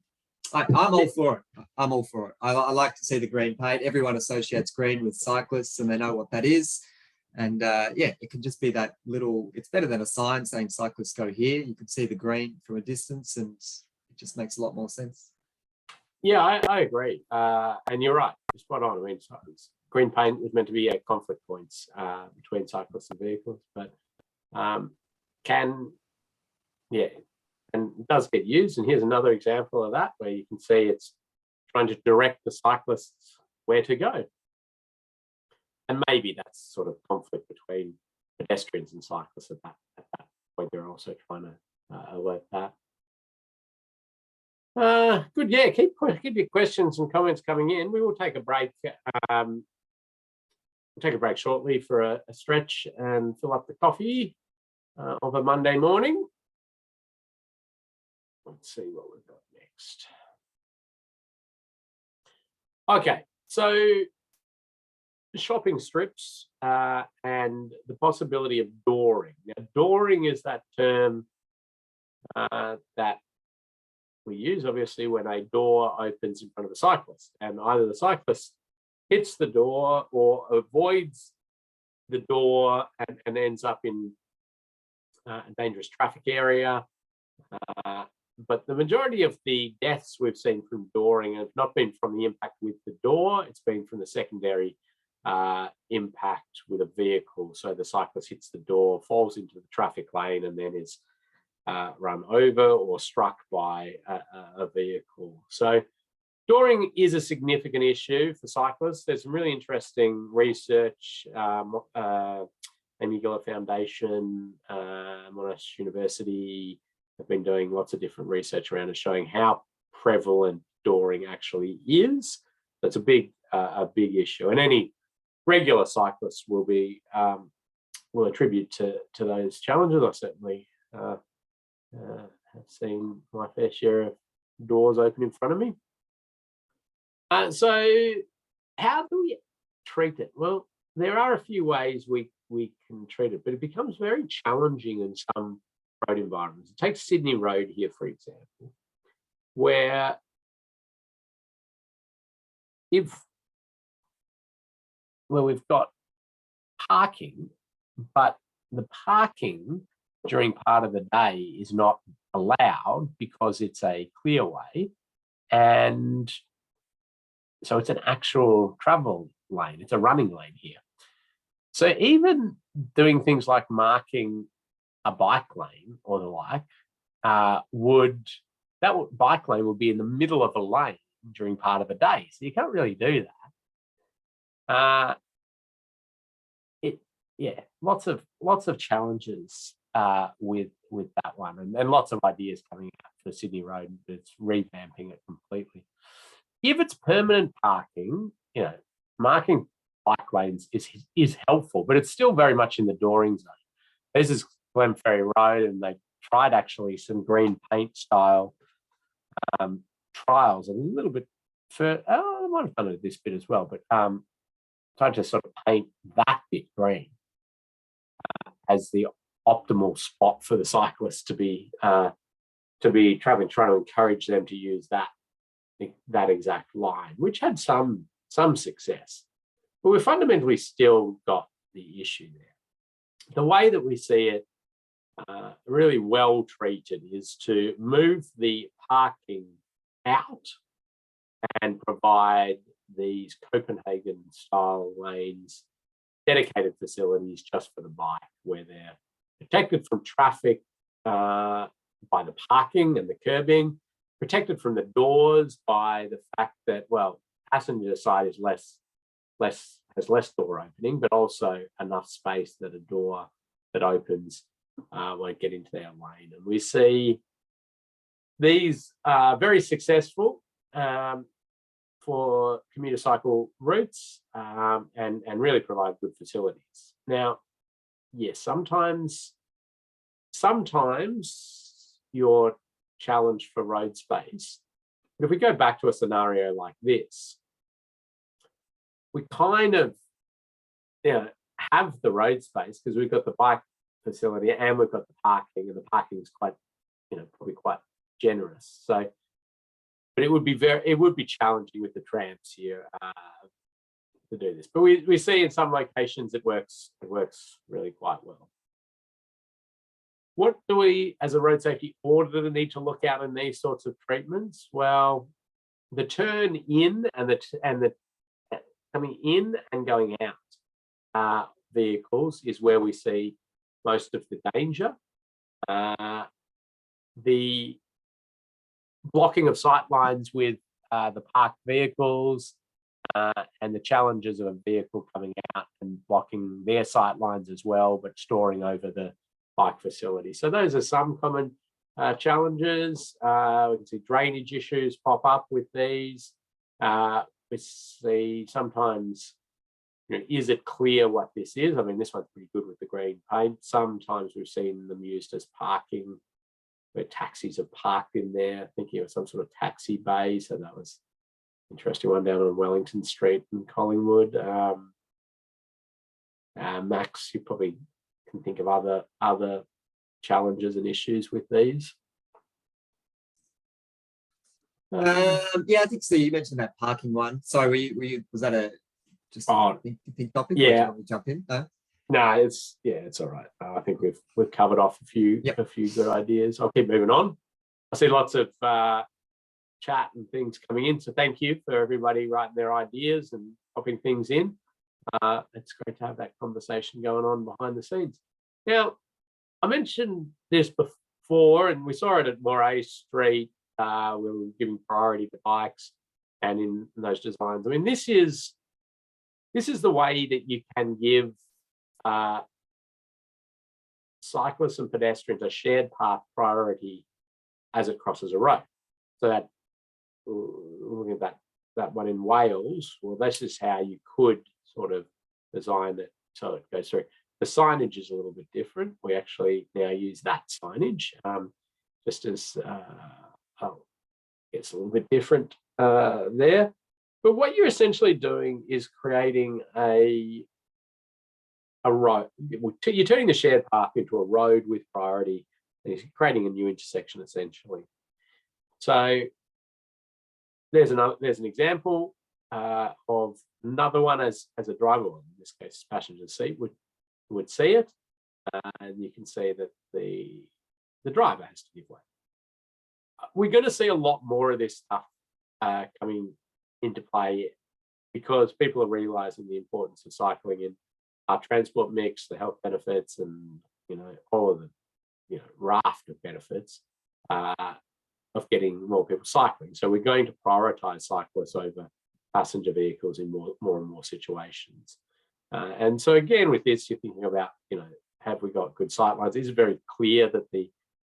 I'm all for it. I'm all for it. I like to see the green paint. Everyone associates green with cyclists, and they know what that is. And it can just be that little. It's better than a sign saying cyclists go here. You can see the green from a distance, and it just makes a lot more sense. Yeah, I agree. And you're right. You're spot on. I mean, green paint was meant to be conflict points between cyclists and vehicles, but and it does get used. And here's another example of that, where you can see it's trying to direct the cyclists where to go. And maybe that's sort of conflict between pedestrians and cyclists at that point. They're also trying to alert that. Good, yeah. Keep your questions and comments coming in. We will take a break. We'll take a break shortly for a stretch and fill up the coffee of a Monday morning. Let's see what we've got next. Okay, so shopping strips and the possibility of dooring. Now, dooring is that term that we use, obviously, when a door opens in front of a cyclist, and either the cyclist hits the door or avoids the door and ends up in a dangerous traffic area. But the majority of the deaths we've seen from dooring have not been from the impact with the door, it's been from the secondary impact with a vehicle. So the cyclist hits the door, falls into the traffic lane, and then is run over or struck by a vehicle. So dooring is a significant issue for cyclists. There's some really interesting research. Amy Giller Foundation, Monash University have been doing lots of different research around it, showing how prevalent dooring actually is. That's a big issue, and any regular cyclists will attribute to those challenges. I certainly have seen my fair share of doors open in front of me. So how do we treat it? Well, there are a few ways we can treat it, but it becomes very challenging in some road environments. Take Sydney Road here, for example, where we've got parking, but the parking during part of the day is not allowed because it's a clearway, and so it's an actual travel lane. It's a running lane here. So even doing things like marking a bike lane or the like, bike lane would be in the middle of a lane during part of a day. So you can't really do that. Lots of challenges with that one, and lots of ideas coming out for Sydney Road that's revamping it completely. If it's permanent parking, marking bike lanes is helpful, but it's still very much in the dooring zone. This is Glenferrie Road, and they tried actually some green paint style trials a little bit for, I might have done it this bit as well, but tried to sort of paint that bit green as the optimal spot for the cyclists to be traveling, trying to encourage them to use that exact line, which had some success. But we've fundamentally still got the issue there. The way that we see it really well treated is to move the parking out and provide these Copenhagen style lanes, dedicated facilities just for the bike, where they're protected from traffic by the parking and the curbing, protected from the doors by the fact that, well, passenger side is has less door opening, but also enough space that a door that opens won't get into their lane. And we see these very successful for commuter cycle routes and really provide good facilities. Now, yes, sometimes you're challenged for road space. But if we go back to a scenario like this, we kind of have the road space because we've got the bike facility and we've got the parking, and the parking is quite, probably quite generous. So, but it would be challenging with the trams here to do this. But we see in some locations it works really quite well. What do we, as a road safety auditor, need to look out in these sorts of treatments? Well, the turn in and the coming in and going out vehicles is where we see most of the danger. The blocking of sight lines with the parked vehicles and the challenges of a vehicle coming out and blocking their sight lines as well, but storing over the bike facility. So those are some common challenges. We can see drainage issues pop up with these. We see sometimes, is it clear what this is? I mean, this one's pretty good with the green paint. Sometimes we've seen them used as parking, where taxis are parked in there, thinking of some sort of taxi bay. So that was an interesting one down on Wellington Street in Collingwood. Max, you probably can think of other challenges and issues with these. Yeah, I think so. You mentioned that parking one. Sorry, was that a just a big topic? Yeah. Or do you want me to jump in? No? No, it's all right. I think we've covered off a few good ideas. I'll keep moving on. I see lots of chat and things coming in, so thank you for everybody writing their ideas and popping things in. It's great to have that conversation going on behind the scenes. Now, I mentioned this before, and we saw it at Moray Street, where we were giving priority to bikes and in those designs. I mean, this is the way that you can give cyclists and pedestrians a shared path priority as it crosses a road. So that, looking at that one in Wales, well, this is how you could sort of design it so it goes through. The signage is a little bit different. We actually now use that signage, just as it's a little bit different there. But what you're essentially doing is creating a road. You're turning the shared path into a road with priority, and you're creating a new intersection essentially. So there's an example of another one as a driver, in this case passenger seat would see it, and you can see that the driver has to give way. We're going to see a lot more of this stuff coming into play because people are realizing the importance of cycling in our transport mix, the health benefits, and all of the raft of benefits of getting more people cycling. So we're going to prioritize cyclists over passenger vehicles in more and more situations. And so again, with this, you're thinking about, have we got good sight lines? It's very clear that the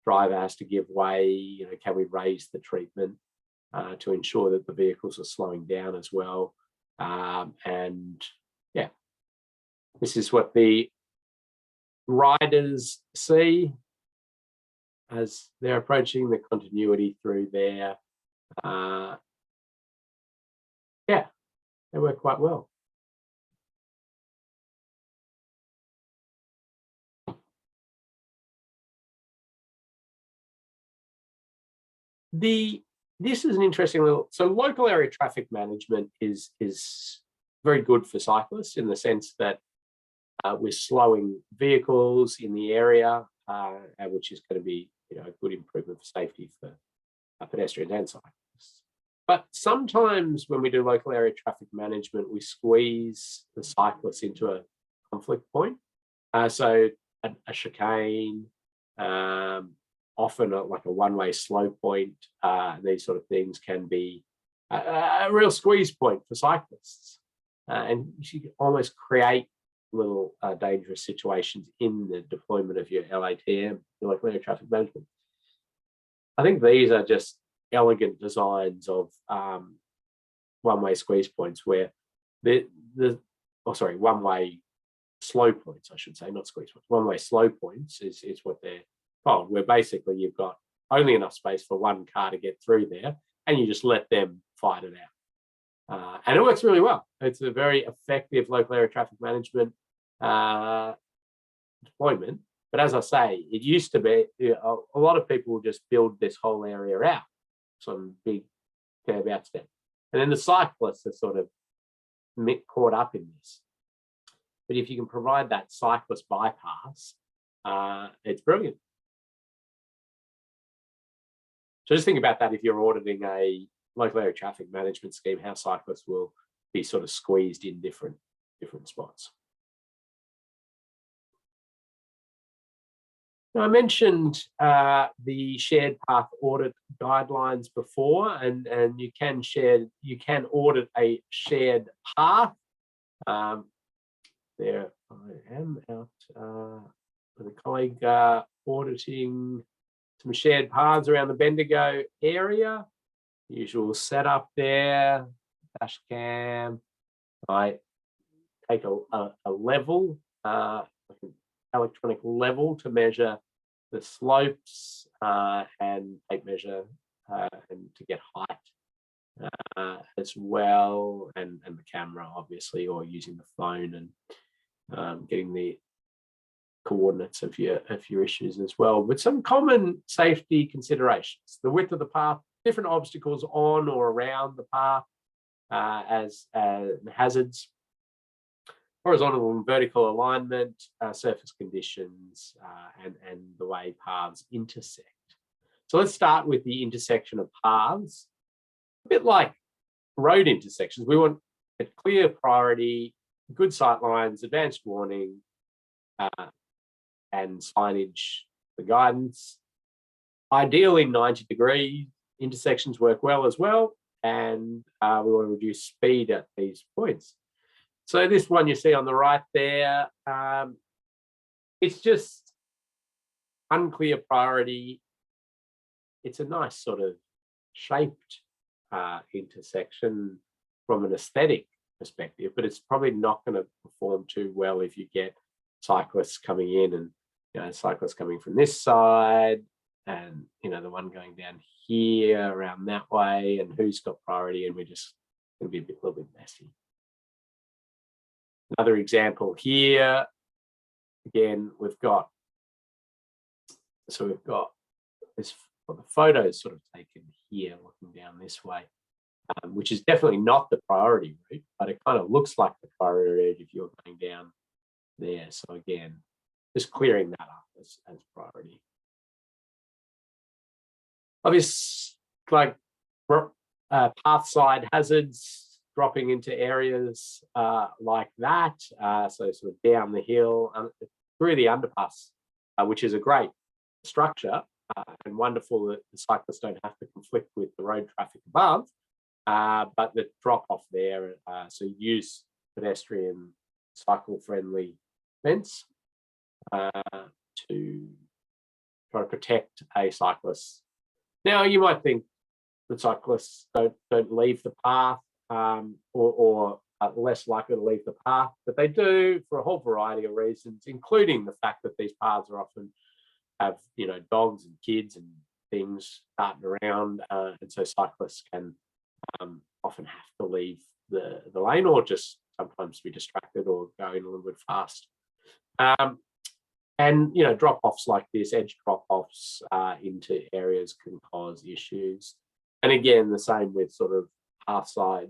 driver has to give way. Can we raise the treatment to ensure that the vehicles are slowing down as well? And yeah, this is what the riders see as they're approaching the continuity through there. Yeah, they work quite well. This is an interesting little. So local area traffic management is very good for cyclists in the sense that we're slowing vehicles in the area, which is going to be a good improvement for safety for pedestrians and cyclists. But sometimes when we do local area traffic management, we squeeze the cyclists into a conflict point. So a chicane, often like a one-way slow point, these sort of things can be a real squeeze point for cyclists. And you can almost create little dangerous situations in the deployment of your LATM, your local area traffic management. I think these are just elegant designs of one-way squeeze points where one-way slow points, I should say, not squeeze points. One-way slow points is what they're called, where basically you've got only enough space for one car to get through there, and you just let them fight it out. And it works really well. It's a very effective local area traffic management deployment. But as I say, it used to be a lot of people just build this whole area out, some big curb out step, and then the cyclists are sort of caught up in this. But if you can provide that cyclist bypass, it's brilliant. So just think about that if you're auditing a local area traffic management scheme, how cyclists will be sort of squeezed in different spots. Now, I mentioned the shared path audit guidelines before, and you can audit a shared path. There I am out with a colleague auditing some shared paths around the Bendigo area. Usual setup there, dash cam. I take a level, electronic level to measure the slopes and tape measure and to get height as well, and the camera obviously, or using the phone and getting the coordinates of your issues as well. But some common safety considerations: the width of the path, different obstacles on or around the path as hazards, horizontal and vertical alignment, surface conditions, and the way paths intersect. So let's start with the intersection of paths. A bit like road intersections, we want a clear priority, good sight lines, advanced warning, and signage for guidance. Ideally, 90-degree intersections work well as well, and we want to reduce speed at these points. So this one you see on the right there, it's just unclear priority. It's a nice sort of shaped intersection from an aesthetic perspective, but it's probably not going to perform too well if you get cyclists coming in and cyclists coming from this side and the one going down here around that way, and who's got priority, and we're just going to be a little bit messy. Another example here, again, we've got this, well, the photos sort of taken here looking down this way, which is definitely not the priority route, but it kind of looks like the priority route if you're going down there. So again, just clearing that up as priority. Obvious, like path side hazards, dropping into areas like that, so sort of down the hill through the underpass, which is a great structure and wonderful that the cyclists don't have to conflict with the road traffic above, but the drop off there, so use pedestrian cycle friendly fence to try to protect a cyclist. Now you might think that cyclists don't leave the path or are less likely to leave the path, but they do for a whole variety of reasons, including the fact that these paths are often have dogs and kids and things darting around, and so cyclists can often have to leave the lane or just sometimes be distracted or going a little bit fast. And drop-offs like this, edge drop-offs into areas can cause issues. And again, the same with sort of path side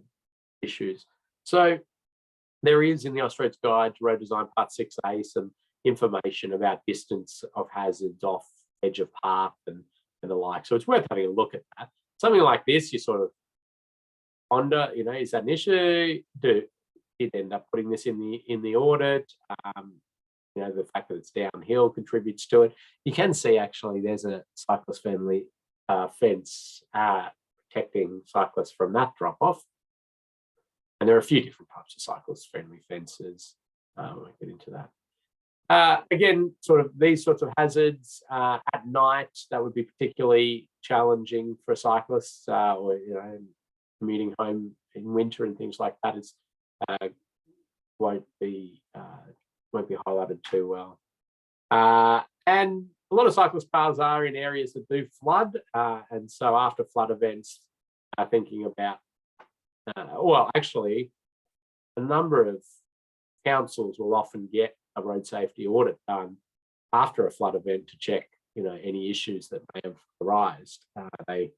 issues. So there is in the Australia Guide to Road Design Part 6A some information about distance of hazards off edge of path and the like. So it's worth having a look at that. Something like this, you sort of ponder, is that an issue? Did end up putting this in the audit? The fact that it's downhill contributes to it. You can see actually there's a cyclist friendly fence protecting cyclists from that drop off. And there are a few different types of cyclist friendly fences. I won't get into that. Again, sort of these sorts of hazards at night, that would be particularly challenging for cyclists, or commuting home in winter and things like that is won't be highlighted too well. And a lot of cyclist paths are in areas that do flood, and so after flood events, thinking about actually a number of councils will often get a road safety audit done after a flood event to check any issues that may have arisen. They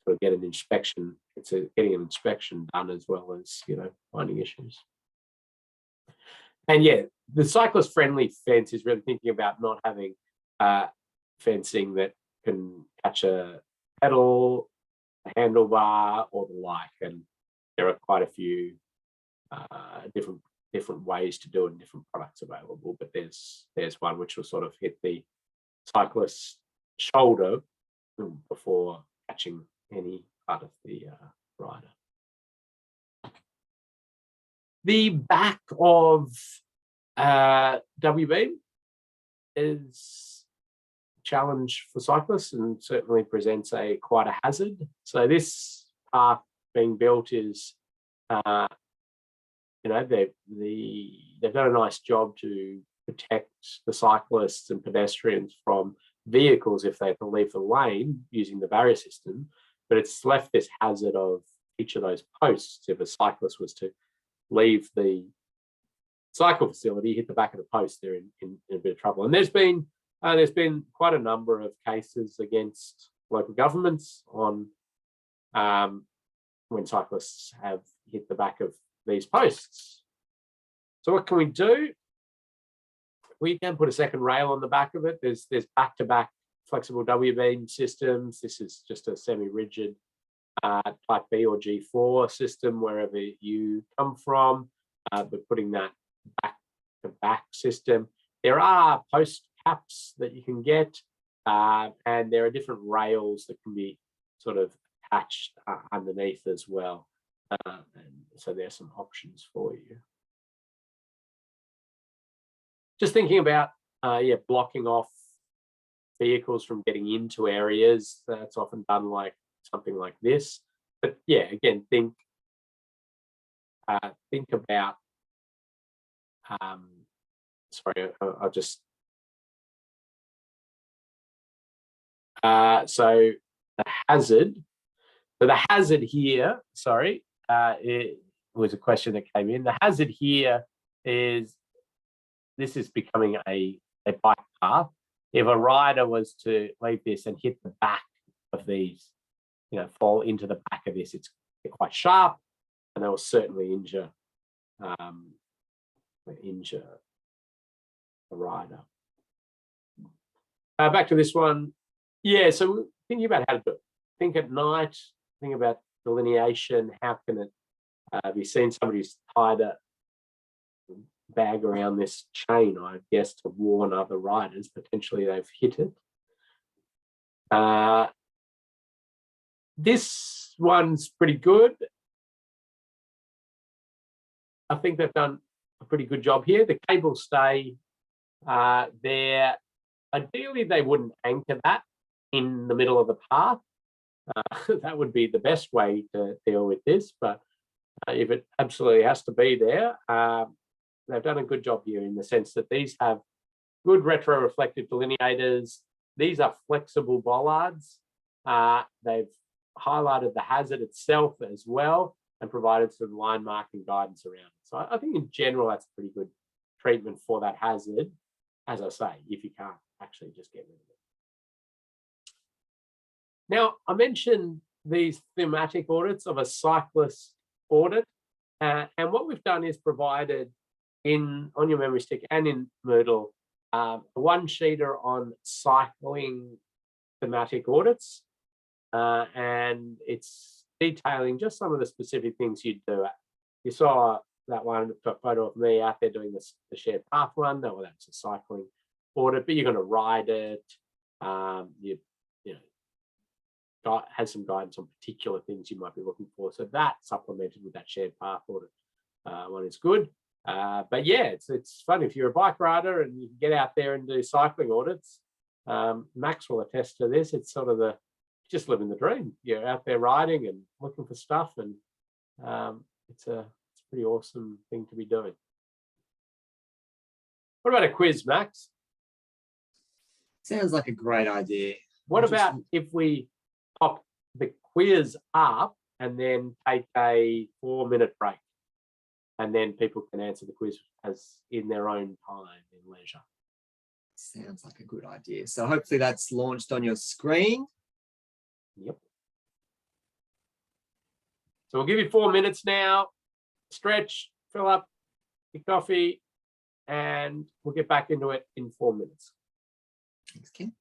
sort of get an inspection. It's getting an inspection done as well as finding issues. And yeah, the cyclist friendly fence is really thinking about not having fencing that can catch a pedal, a handlebar, or the like. And there are quite a few different ways to do it and different products available. But there's one which will sort of hit the cyclist's shoulder before catching any part of the rider. The back of WB is a challenge for cyclists and certainly presents quite a hazard. So this path being built is, they've done a nice job to protect the cyclists and pedestrians from vehicles if they have to leave the lane using the barrier system, but it's left this hazard of each of those posts if a cyclist was to leave the cycle facility hit the back of the post, they're in a bit of trouble. And there's been quite a number of cases against local governments on when cyclists have hit the back of these posts. So what can we do? We can put a second rail on the back of it. There's back-to-back flexible W-beam systems. This is just a semi-rigid type B or G4 system wherever you come from, but putting that back-to-back system. There are post caps that you can get, and there are different rails that can be sort of attached underneath as well. And so there's some options for you. Just thinking about blocking off vehicles from getting into areas. That's often done like something like this. But yeah, again, think about. Sorry, I'll just. So the hazard. So the hazard here. Sorry, it was a question that came in. The hazard here is. This is becoming a bike path. If a rider was to leave this and hit the back of these, fall into the back of this, it's quite sharp, and they will certainly injure the rider. Back to this one. Yeah, so thinking about how to do it. Think at night, think about delineation. How can it be seen? Somebody's tied a bag around this chain, I guess, to warn other riders. Potentially they've hit it. This one's pretty good. I think they've done a pretty good job here. The cables stay there. Ideally, they wouldn't anchor that in the middle of the path. That would be the best way to deal with this. But if it absolutely has to be there, they've done a good job here in the sense that these have good retroreflective delineators. These are flexible bollards. They've highlighted the hazard itself as well and provided some line marking guidance around it. So I think in general, that's a pretty good treatment for that hazard, as I say, if you can't actually just get rid of it. Now, I mentioned these thematic audits of a cyclist audit. And what we've done is provided on your memory stick and in Moodle, a one-sheeter on cycling thematic audits, and it's detailing just some of the specific things you do. You saw that one photo of me out there doing the shared path one. Well, that's a cycling audit, but you're going to ride it. Has some guidance on particular things you might be looking for. So that supplemented with that shared path audit one is good. But yeah, it's fun if you're a bike rider and you can get out there and do cycling audits. Max will attest to this. It's sort of just living the dream. You're out there riding and looking for stuff, and it's a pretty awesome thing to be doing. What about a quiz, Max? Sounds like a great idea. What about if we pop the quiz up and then take a 4-minute break? And then people can answer the quiz as in their own time in leisure. Sounds like a good idea. So hopefully that's launched on your screen. Yep. So we'll give you 4 minutes now. Stretch, fill up your coffee, and we'll get back into it in 4 minutes. Thanks, Ken.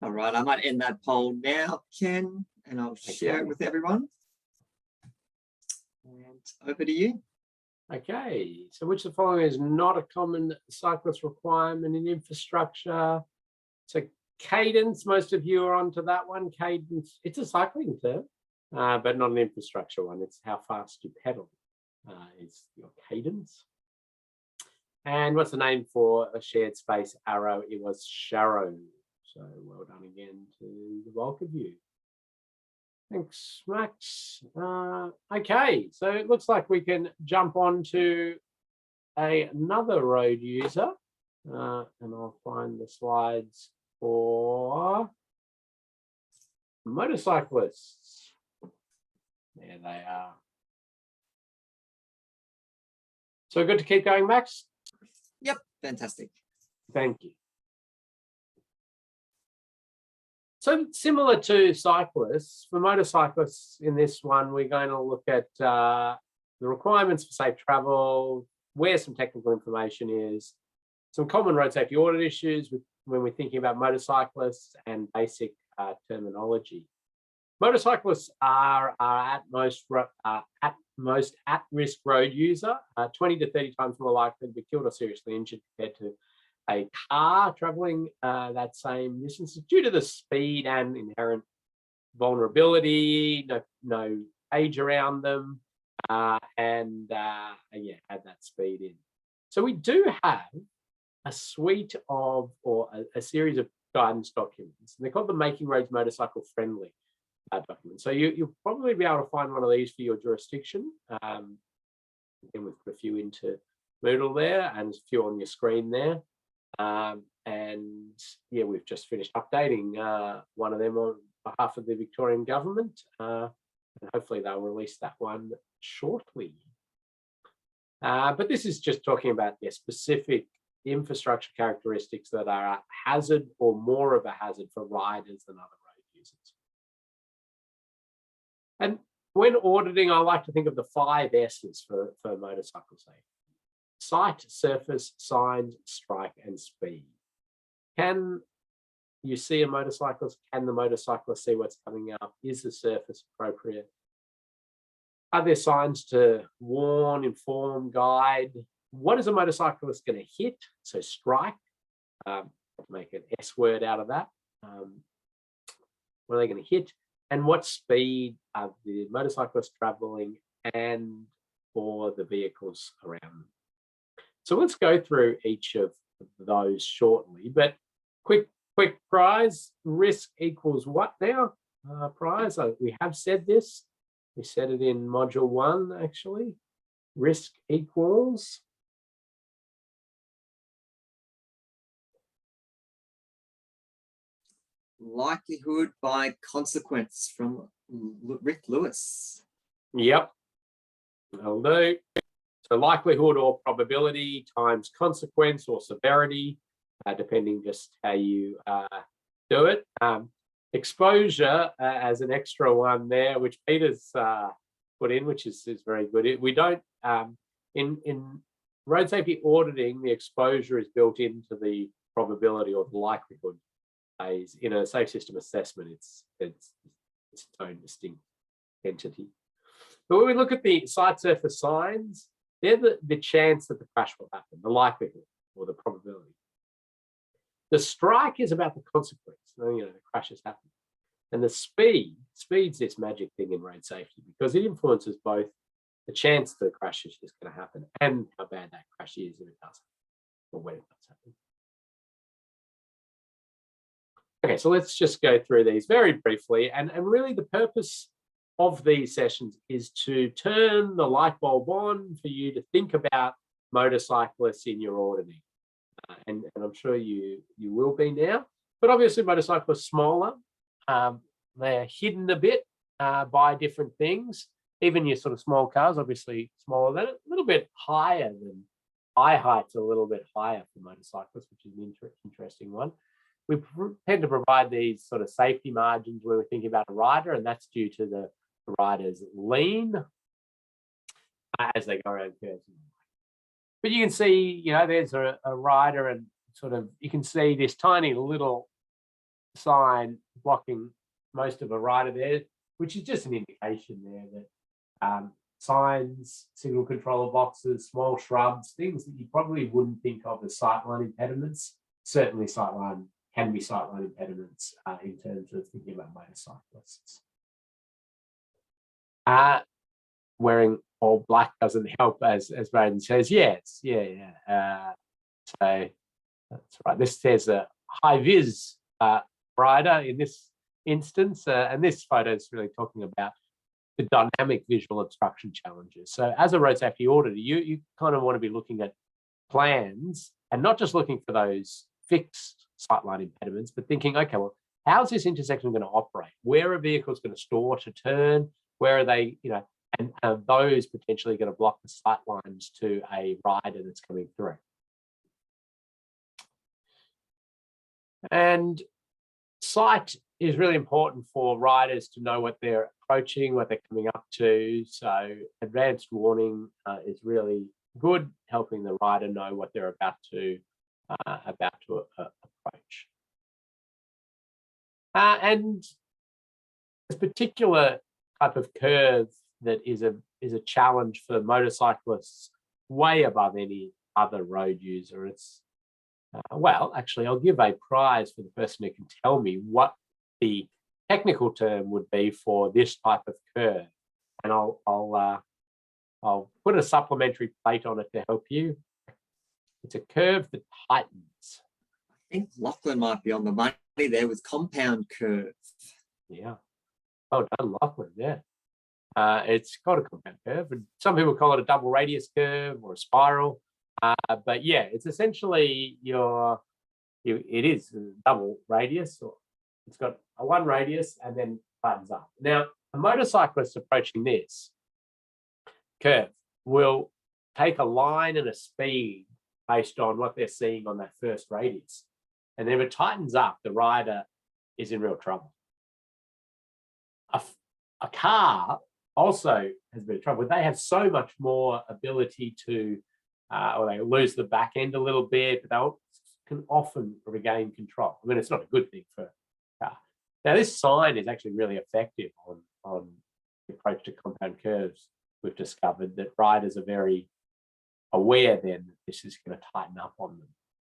All right, I might end that poll now, Ken, and I'll share it with everyone. And over to you. Okay, so which of the following is not a common cyclist requirement in infrastructure? So cadence, most of you are onto that one. Cadence, it's a cycling term, but not an infrastructure one. It's how fast you pedal is your cadence. And what's the name for a shared space arrow? It was Sharrow. So well done again to the bulk of you. Thanks, Max. Okay, so it looks like we can jump on to another road user, and I'll find the slides for motorcyclists. There they are. So good to keep going, Max? Yep, fantastic. Thank you. So similar to cyclists, for motorcyclists in this one, we're going to look at the requirements for safe travel, where some technical information is, some common road safety audit issues when we're thinking about motorcyclists, and basic terminology. Motorcyclists are at most at-risk road user, 20 to 30 times more likely to be killed or seriously injured compared to a car traveling that same distance due to the speed and inherent vulnerability, no age around them, and add that speed in. So we do have a suite of, or a series of guidance documents, and they're called the Making Roads Motorcycle Friendly documents. So you'll probably be able to find one of these for your jurisdiction. And we've put a few into Moodle there, and there's a few on your screen there. And yeah, we've just finished updating one of them on behalf of the Victorian government, and hopefully they'll release that one shortly. But this is just talking about specific infrastructure characteristics that are a hazard or more of a hazard for riders than other road users. And when auditing, I like to think of the 5 S's for motorcycle safety: sight, surface, signs, strike, and speed. Can you see a motorcyclist? Can the motorcyclist see what's coming up? Is the surface appropriate? Are there signs to warn, inform, guide? What is a motorcyclist going to hit? So strike, make an S word out of that. What are they going to hit? And what speed are the motorcyclists traveling and or the vehicles around them? So let's go through each of those shortly, but quick prize: risk equals what now? Prize, we have said this. We said it in module 1, actually. Risk equals likelihood by consequence, from Rick Lewis. Yep, that'll do. So likelihood or probability times consequence or severity, depending just how you do it. Exposure as an extra one there, which Peter's put in, which is very good. We don't, in road safety auditing, the exposure is built into the probability or the likelihood phase. In a safe system assessment, it's its own distinct entity. But when we look at the sight, surface, signs, they're the chance that the crash will happen, the likelihood or the probability. The strike is about the consequence. The crash has happened. And the speed's this magic thing in road safety, because it influences both the chance the crash is going to happen and how bad that crash is if it does happen, or when it does happen. Okay, so let's just go through these very briefly. And really the purpose of these sessions is to turn the light bulb on for you to think about motorcyclists in your auditing. And I'm sure you will be now. But obviously motorcyclists smaller. They're hidden a bit by different things. Even your sort of small cars, obviously smaller than it, a little bit higher than eye height's a little bit higher for motorcyclists, which is an interesting one. We tend to provide these sort of safety margins when we're thinking about a rider, and that's due to the rider's lean as they go around curves. But you can see, there's a rider, and sort of you can see this tiny little sign blocking most of a rider there, which is just an indication there that signs, signal controller boxes, small shrubs, things that you probably wouldn't think of as sightline impediments, certainly can be sightline impediments in terms of thinking about motorcyclists. Wearing all black doesn't help, as Braden says. Yes, yeah. So that's right. This says a high vis rider in this instance, and this photo is really talking about the dynamic visual obstruction challenges. So as a road safety auditor, you kind of want to be looking at plans and not just looking for those fixed sightline impediments, but thinking, okay, well, how's this intersection going to operate? Where are vehicles going to store to turn? Where are they, and are those potentially going to block the sight lines to a rider that's coming through? And sight is really important for riders to know what they're approaching, what they're coming up to. So advanced warning is really good, helping the rider know what they're about to approach. And this particular type of curve that is a challenge for motorcyclists way above any other road user. It's well, actually, I'll give a prize for the person who can tell me what the technical term would be for this type of curve, and I'll put a supplementary plate on it to help you. It's a curve that tightens. I think Lachlan might be on the money there with compound curve. Yeah. Oh, done, Lachlan. Yeah. It's called a compound curve, and some people call it a double radius curve or a spiral. But yeah, it's essentially it is a double radius, or it's got a one radius and then tightens up. Now, a motorcyclist approaching this curve will take a line and a speed based on what they're seeing on that first radius. And then if it tightens up, the rider is in real trouble. A car also has a bit of trouble. They have so much more ability to, or they lose the back end a little bit, but they can often regain control. I mean, it's not a good thing for a car. Now, this sign is actually really effective on the approach to compound curves. We've discovered that riders are very aware then that this is going to tighten up on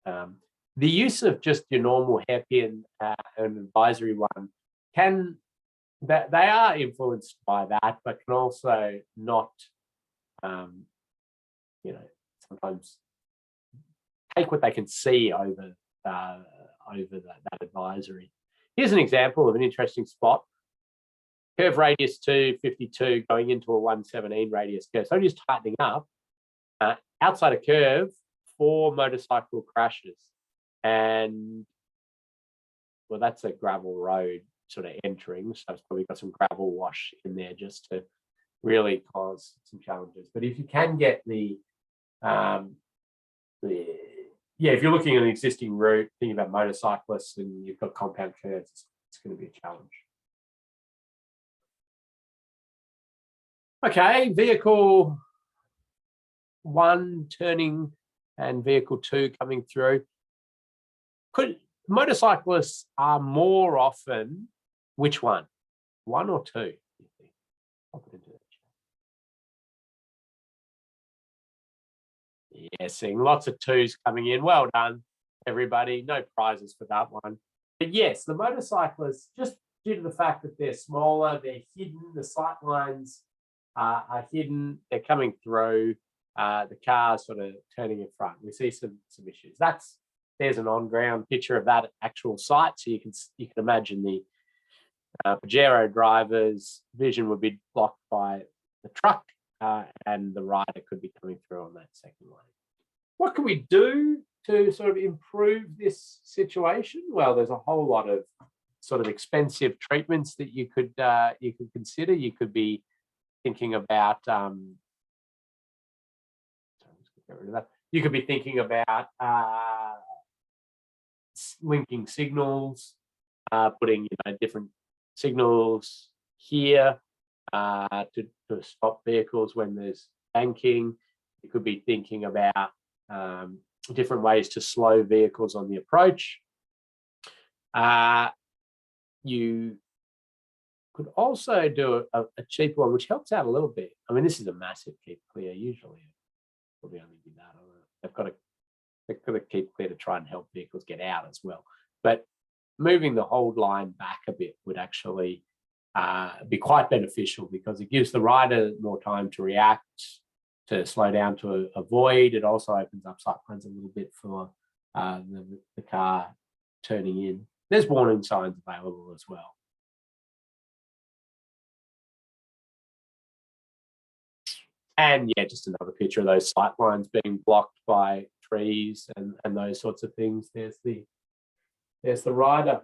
them. The use of just your normal hairpin and advisory one they are influenced by that, but can also not, sometimes take what they can see over that advisory. Here's an example of an interesting spot. Curve radius 252 going into a 117 radius curve. So just tightening up. Outside a curve, 4 motorcycle crashes. And well, that's a gravel road sort of entering. So it's probably got some gravel wash in there just to really cause some challenges. But if you can get if you're looking at an existing route, thinking about motorcyclists and you've got compound curves, it's going to be a challenge. Okay, vehicle 1 turning and vehicle 2 coming through. Motorcyclists are more often, which one? 1 or 2? I'll put into the chat. Yeah, seeing lots of 2s coming in. Well done, everybody. No prizes for that one. But yes, the motorcyclists, just due to the fact that they're smaller, they're hidden, the sight lines are hidden, they're coming through, the car's sort of turning in front. We see some issues. There's an on-ground picture of that actual site, so you can imagine the Pajero driver's vision would be blocked by the truck, and the rider could be coming through on that second lane. What can we do to sort of improve this situation? Well, there's a whole lot of sort of expensive treatments that you could consider. You could be thinking about you could be thinking about linking signals, putting different signals here to stop vehicles when there's banking. You could be thinking about different ways to slow vehicles on the approach. you could also do a cheaper one, which helps out a little bit. I mean, this is a massive keep clear. Usually, probably only be that. They've got to keep clear to try and help vehicles get out as well. But moving the hold line back a bit would actually be quite beneficial, because it gives the rider more time to react, to slow down, to avoid. It also opens up sight lines a little bit for the car turning in. There's warning signs available as well. And yeah, just another picture of those sight lines being blocked by trees and those sorts of things. There's the rider.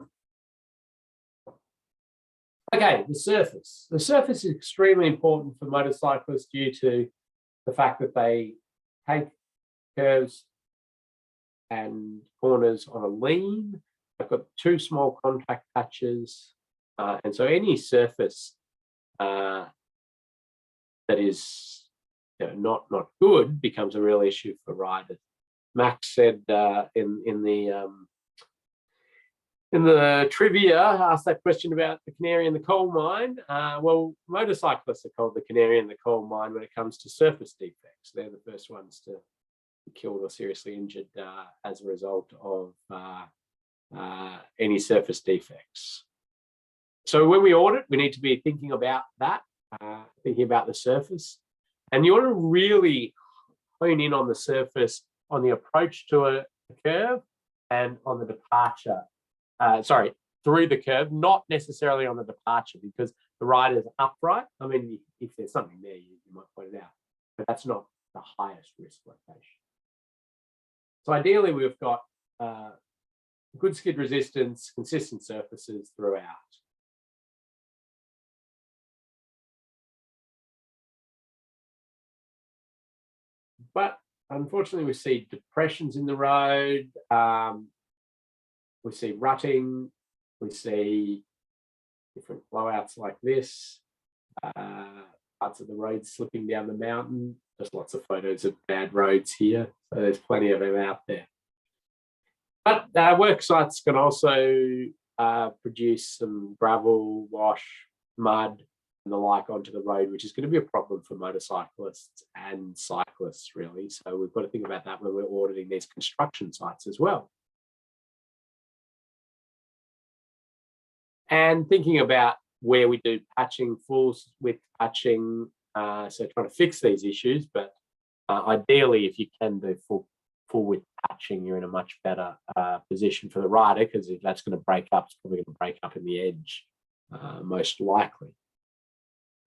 Okay, the surface. The surface is extremely important for motorcyclists due to the fact that they take curves and corners on a lean. They've got two small contact patches, and so any surface that is not good becomes a real issue for riders. Max said in the trivia, asked that question about the canary in the coal mine. Well, motorcyclists are called the canary in the coal mine when it comes to surface defects. They're the first ones to be killed or seriously injured as a result of any surface defects. So when we audit, we need to be thinking about that, thinking about the surface. And you want to really hone in on the surface, on the approach to a curve and on the departure. Through the curve, not necessarily on the departure, because the rider's upright. I mean, if there's something there, you might point it out, but that's not the highest risk location. So ideally, we've got good skid resistance, consistent surfaces throughout. But unfortunately, we see depressions in the road. We see rutting. We see different blowouts like this. Parts of the road slipping down the mountain. There's lots of photos of bad roads here, so there's plenty of them out there. But work sites can also produce some gravel, wash, mud, and the like onto the road, which is going to be a problem for motorcyclists and cyclists, really. So we've got to think about that when we're auditing these construction sites as well. And thinking about where we do patching, full width patching, so trying to fix these issues, but ideally, if you can do full width patching, you're in a much better position for the rider, because if that's going to break up, it's probably going to break up in the edge, most likely.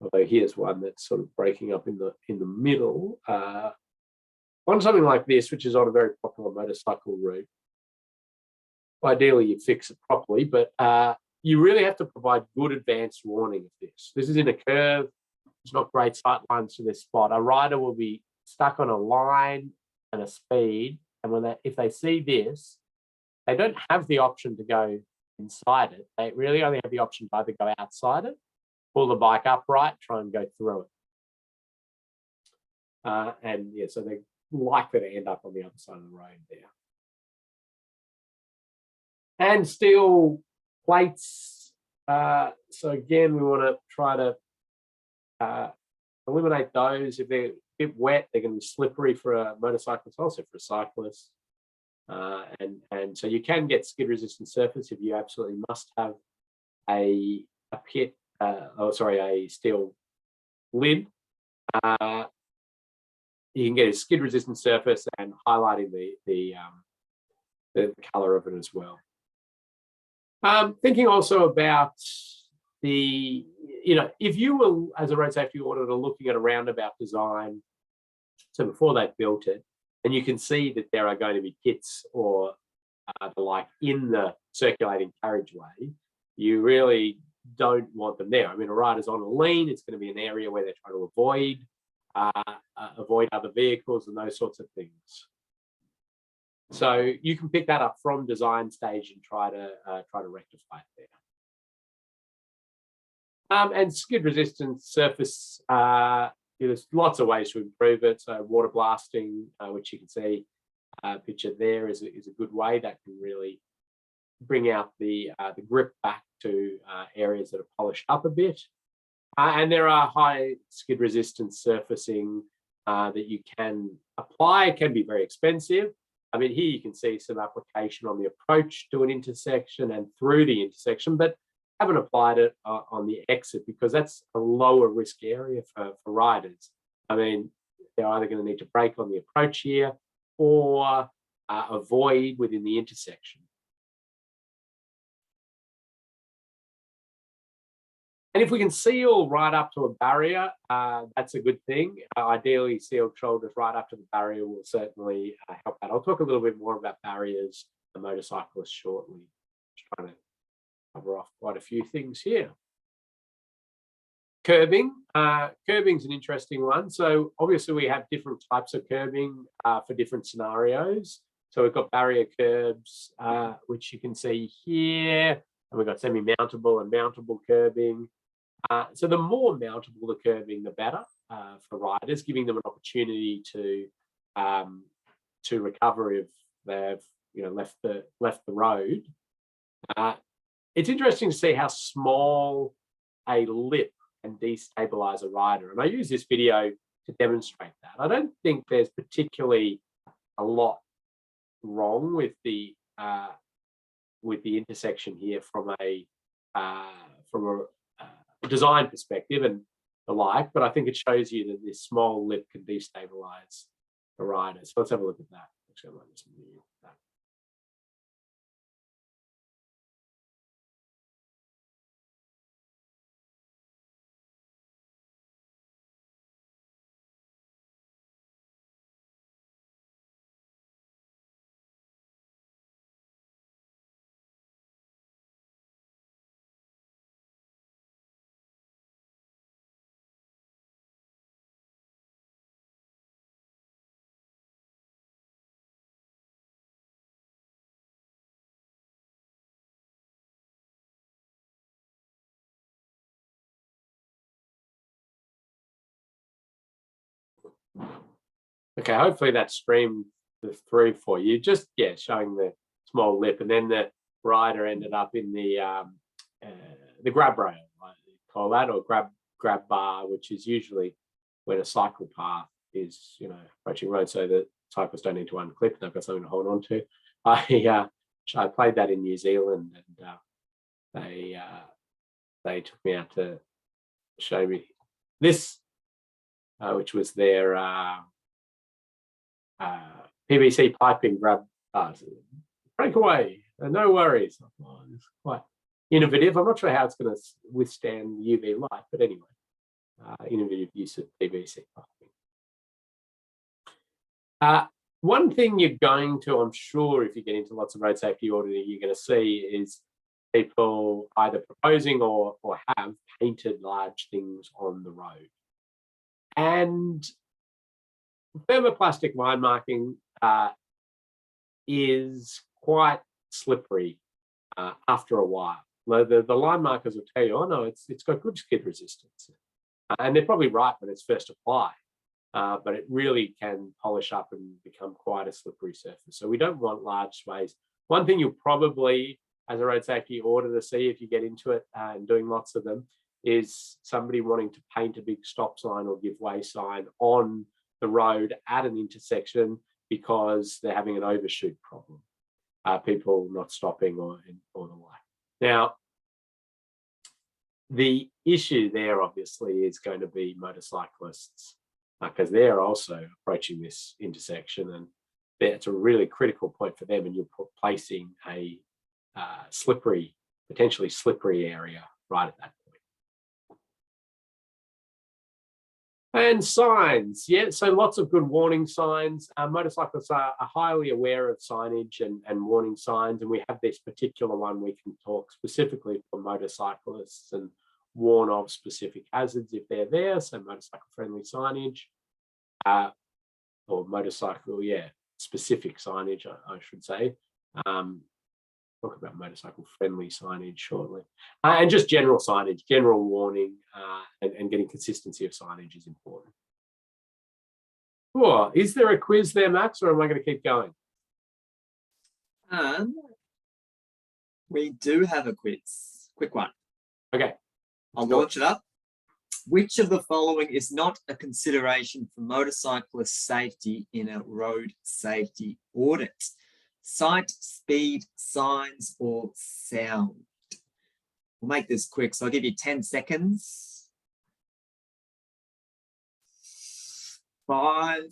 Although here's one that's sort of breaking up in the middle. On something like this, which is on a very popular motorcycle route, ideally you fix it properly, but you really have to provide good advanced warning of this. This is in a curve. It's not great sight lines to this spot. A rider will be stuck on a line and a speed, and if they see this, they don't have the option to go inside it. They really only have the option to either go outside it, pull the bike upright, try and go through it. And yeah, so they're likely to end up on the other side of the road there. And steel plates. So again, we want to try to eliminate those. If they're a bit wet, they're going to be slippery for a motorcyclist, also for a cyclist. And so you can get skid resistant surface if you absolutely must have a steel lid. You can get a skid resistant surface and highlighting the color of it as well. Thinking also about if you were, as a road safety auditor, looking at a roundabout design, so before they've built it, and you can see that there are going to be pits or the like in the circulating carriageway, you really don't want them there. I mean, a rider's on a lean, it's going to be an area where they're trying to avoid other vehicles and those sorts of things. So you can pick that up from design stage and try to rectify it there. And skid resistant surface, there's lots of ways to improve it. So water blasting, which you can see pictured there, is a good way that can really bring out the grip back to areas that are polished up a bit. And there are high skid resistance surfacing that you can apply. It can be very expensive. I mean, here you can see some application on the approach to an intersection and through the intersection, but haven't applied it on the exit because that's a lower risk area for riders. I mean, they're either going to need to brake on the approach here or avoid within the intersection. And if we can seal right up to a barrier, that's a good thing. Ideally, sealed shoulders right up to the barrier will certainly help out. I'll talk a little bit more about barriers and motorcyclists shortly. Just trying to cover off quite a few things here. Curbing. Curbing's an interesting one. So obviously we have different types of curbing for different scenarios. So we've got barrier curbs, which you can see here, and we've got semi-mountable and mountable curbing. So the more mountable the curbing, the better for riders, giving them an opportunity to recover if they've left the road. It's interesting to see how small a lip can destabilize a rider, and I use this video to demonstrate that. I don't think there's particularly a lot wrong with the intersection here from a design perspective and the like, but I think it shows you that this small lip can destabilize the rider. So let's have a look at that. Actually, I might just move that. Okay, hopefully that streamed through for you. Just showing the small lip, and then the rider ended up in the grab rail, I call that, or grab bar, which is usually when a cycle path is approaching road, so that cyclists don't need to unclip and they've got something to hold on to. I played that in New Zealand, and they took me out to show me this, which was their PVC piping grab breakaway. No worries. Oh, it's quite innovative. I'm not sure how it's going to withstand UV light, but anyway, innovative use of PVC piping. One thing you're going to, I'm sure, if you get into lots of road safety auditing, you're going to see is people either proposing or have painted large things on the road. And thermoplastic line marking is quite slippery after a while. The line markers will tell you, oh no, it's got good skid resistance. And they're probably right when it's first applied, but it really can polish up and become quite a slippery surface. So we don't want large sways. One thing you'll probably, as a road safety auditor, see if you get into it and doing lots of them, is somebody wanting to paint a big stop sign or give way sign on the road at an intersection because they're having an overshoot problem. People not stopping or the like. Now, the issue there obviously is going to be motorcyclists because they're also approaching this intersection, and it's a really critical point for them, and you're placing a potentially slippery area right at that point. And signs, so lots of good warning signs. Motorcyclists are highly aware of signage and warning signs, and we have this particular one we can talk specifically for motorcyclists and warn of specific hazards if they're there, so motorcycle-friendly signage, or motorcycle, specific signage, I should say. Talk about motorcycle-friendly signage shortly. And just general signage, general warning, and getting consistency of signage is important. Cool. Is there a quiz there, Max, or am I going to keep going? We do have a quiz. Quick one. Okay. I'll launch it up. Which of the following is not a consideration for motorcyclist safety in a road safety audit? Sight, speed, signs, or sound? We'll make this quick, so I'll give you 10 seconds. 5,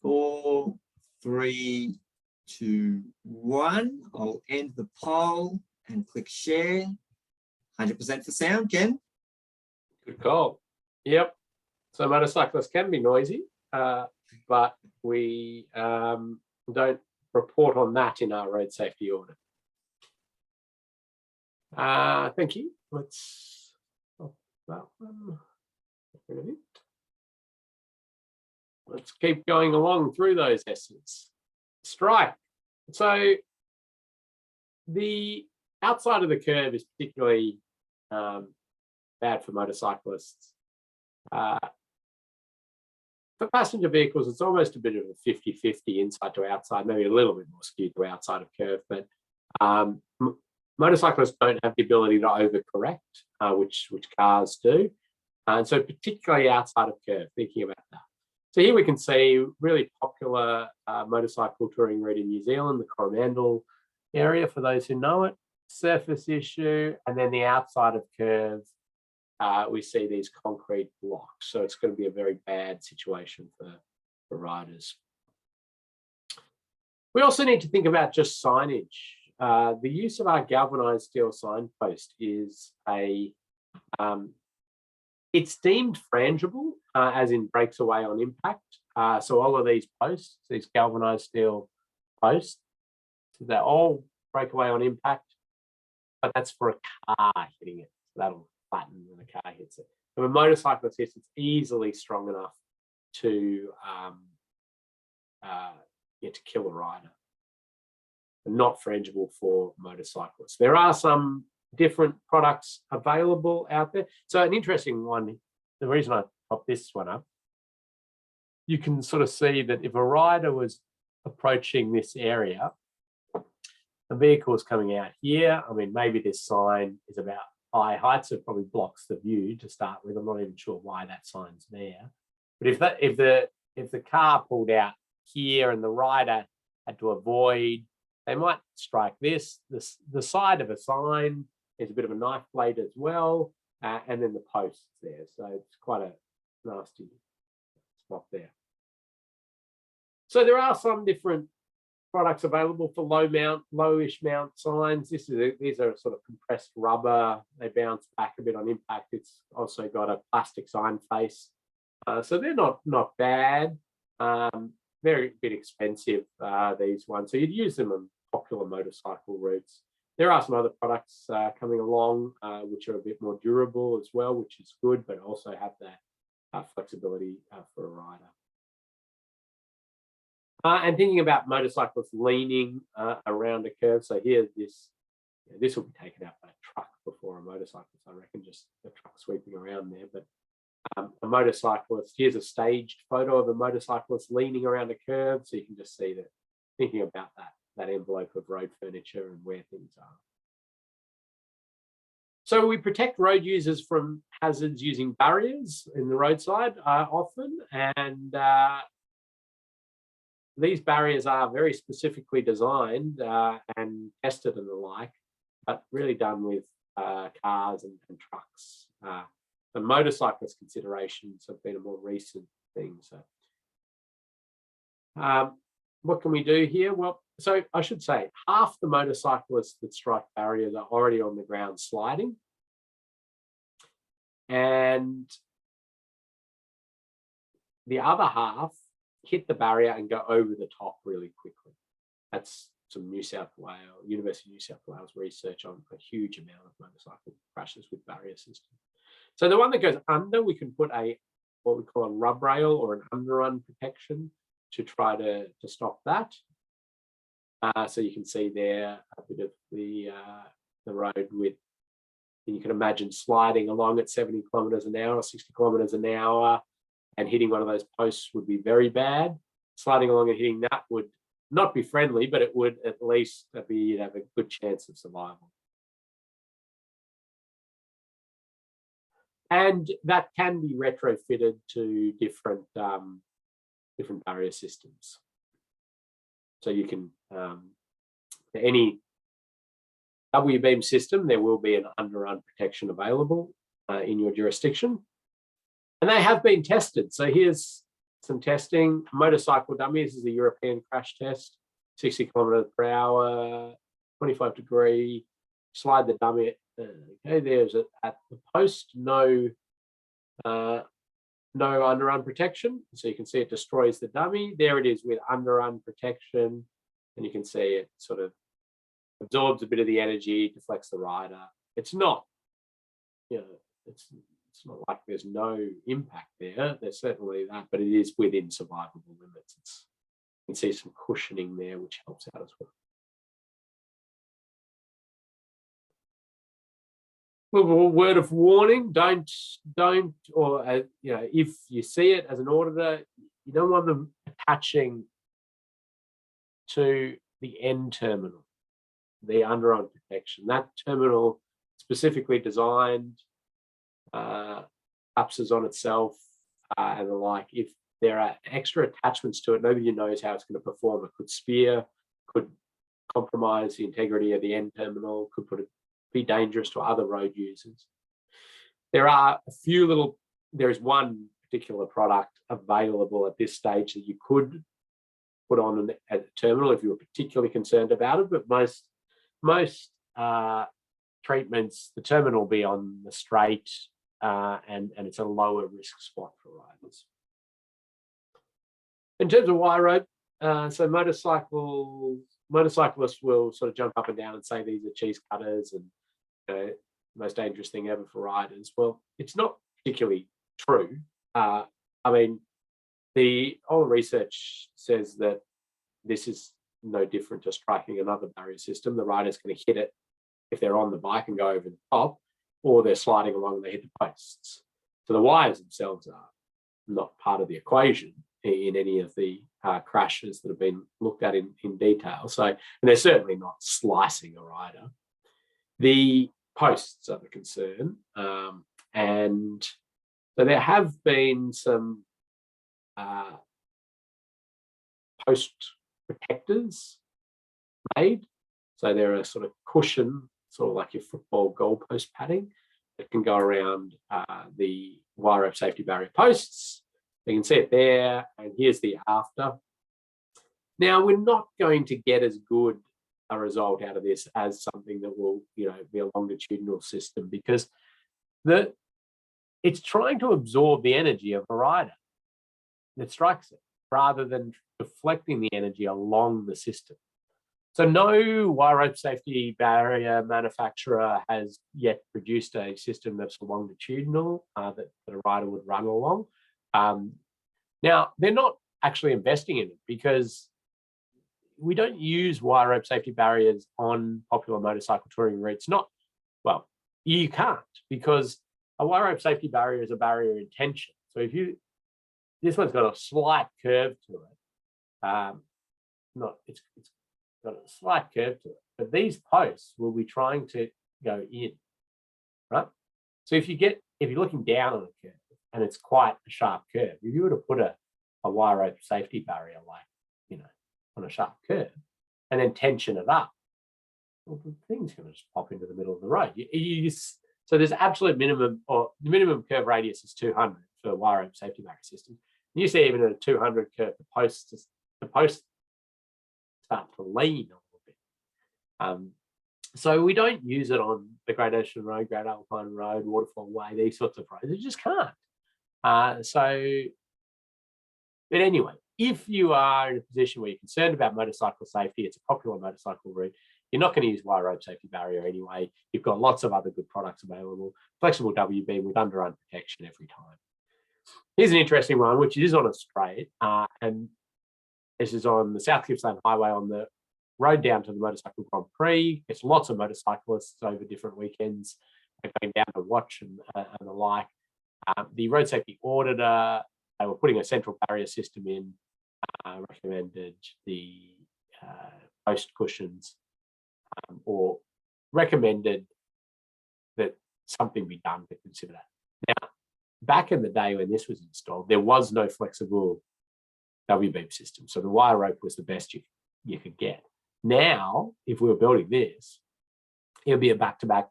4, 3, 2, 1. I'll end the poll and click share. 100% for sound, Ken? Good call. Yep. So motorcyclists can be noisy, but we don't report on that in our road safety audit. Thank you. Let's stop that one. Let's keep going along through those S's. Strike. So the outside of the curve is particularly bad for motorcyclists. For passenger vehicles, it's almost a bit of a 50-50 inside to outside, maybe a little bit more skewed to outside of curve, but motorcyclists don't have the ability to overcorrect, which cars do. And so particularly outside of curve, thinking about that. So here we can see really popular motorcycle touring route in New Zealand, the Coromandel area, for those who know it, surface issue, and then the outside of curve, we see these concrete blocks. So it's going to be a very bad situation for riders. We also need to think about just signage. The use of our galvanized steel signpost is it's deemed frangible, as in breaks away on impact. So all of these posts, these galvanized steel posts, they all break away on impact, but that's for a car hitting it. So that'll flatten when a car hits it. If a motorcyclist hits, it's easily strong enough to to kill a rider. Not frangible for motorcyclists. There are some different products available out there. So an interesting one, the reason I popped this one up, you can sort of see that if a rider was approaching this area, the vehicle is coming out here. I mean, maybe this sign is about eye height, so it probably blocks the view to start with. I'm not even sure why that sign's there. But if the car pulled out here and the rider had to avoid, they might strike this. The side of a sign is a bit of a knife blade as well, and then the posts there. So it's quite a nasty spot there. So there are some different products available for lowish mount signs. These are sort of compressed rubber. They bounce back a bit on impact. It's also got a plastic sign face. So they're not bad. Very bit expensive, these ones. So you'd use them on popular motorcycle routes. There are some other products coming along which are a bit more durable as well, which is good, but also have that flexibility for a rider. And thinking about motorcyclists leaning around a curve. So here, this will be taken out by a truck before a motorcyclist, I reckon, just a truck sweeping around there. But a motorcyclist, here's a staged photo of a motorcyclist leaning around a curve. So you can just see that, thinking about that envelope of road furniture and where things are. So we protect road users from hazards using barriers in the roadside often, and these barriers are very specifically designed and tested and the like, but really done with cars and trucks. The motorcyclist considerations have been a more recent thing. So what can we do here? Well, so I should say half the motorcyclists that strike barriers are already on the ground sliding. And the other half hit the barrier and go over the top really quickly. That's some University of New South Wales research on a huge amount of motorcycle crashes with barrier systems. So the one that goes under, we can put what we call a rub rail or an underrun protection to try to stop that. So you can see there a bit of the road width. And you can imagine sliding along at 70 kilometres an hour or 60 kilometres an hour and hitting one of those posts would be very bad. Sliding along and hitting that would not be friendly, but it would at least have a good chance of survival. and that can be retrofitted to different barrier systems. So you can, any W-beam system, there will be an under-run protection available in your jurisdiction. And they have been tested. So here's some testing. Motorcycle dummies is a European crash test, 60 kilometers per hour, 25 degree, slide the dummy. Okay, there's at the post, no under-run protection. So you can see it destroys the dummy. There it is with under-run protection. And you can see it sort of absorbs a bit of the energy, deflects the rider. It's not, it's not like there's no impact there. There's certainly that, but it is within survivable limits. You can see some cushioning there, which helps out as well. Well, word of warning: don't, or if you see it as an auditor, you don't want them attaching to the end terminal, the under-run protection. That terminal specifically designed, collapses on itself and the like. If there are extra attachments to it, nobody knows how it's going to perform. It could spear, could compromise the integrity of the end terminal, could be dangerous to other road users. There are there is one particular product available at this stage that you could put on at a terminal if you were particularly concerned about it, but most treatments, the terminal will be on the straight, and it's a lower risk spot for riders. In terms of wire rope, so motorcyclists will sort of jump up and down and say these are cheese cutters and most dangerous thing ever for riders. Well, it's not particularly true. I mean, all the research says that this is no different to striking another barrier system. The rider's going to hit it if they're on the bike and go over the top, or they're sliding along and they hit the posts. So the wires themselves are not part of the equation in any of the crashes that have been looked at in detail. So, and they're certainly not slicing a rider. The posts are the concern, and so there have been some post protectors made. So they're a sort of cushion, sort of like your football goalpost padding, that can go around the wire rope safety barrier posts. You can see it there, and here's the after. Now, we're not going to get as good a result out of this as something that will, be a longitudinal system, because it's trying to absorb the energy of a rider that strikes it, rather than deflecting the energy along the system. So no wire rope safety barrier manufacturer has yet produced a system that's longitudinal that a rider would run along. Now, they're not actually investing in it because we don't use wire rope safety barriers on popular motorcycle touring routes. You can't, because a wire rope safety barrier is a barrier in tension. So this one's got a slight curve to it. It's got a slight curve to it, but these posts will be trying to go in, right? So if you're looking down on a curve and it's quite a sharp curve, if you were to put a wire rope safety barrier on a sharp curve and then tension it up, well, the thing's going to just pop into the middle of the road. So there's absolute minimum, or the minimum curve radius is 200 for wire rope safety barrier systems. And you see even at a 200 curve, the posts start to lean a little bit. So we don't use it on the Great Ocean Road, Great Alpine Road, Waterfall Way, these sorts of roads. You just can't. But anyway, if you are in a position where you're concerned about motorcycle safety, it's a popular motorcycle route, you're not going to use wire rope safety barrier anyway. You've got lots of other good products available. Flexible W-beam with under-run protection every time. Here's an interesting one, which is on a straight, and this is on the South Gippsland Highway on the road down to the Motorcycle Grand Prix. It's lots of motorcyclists over different weekends going down to watch and the like. The road safety auditor, they were putting a central barrier system in, recommended the post cushions, or recommended that something be done to consider that. Now, back in the day when this was installed, there was no flexible W-beam system. So the wire rope was the best you could get. Now, if we were building this, it would be a back-to-back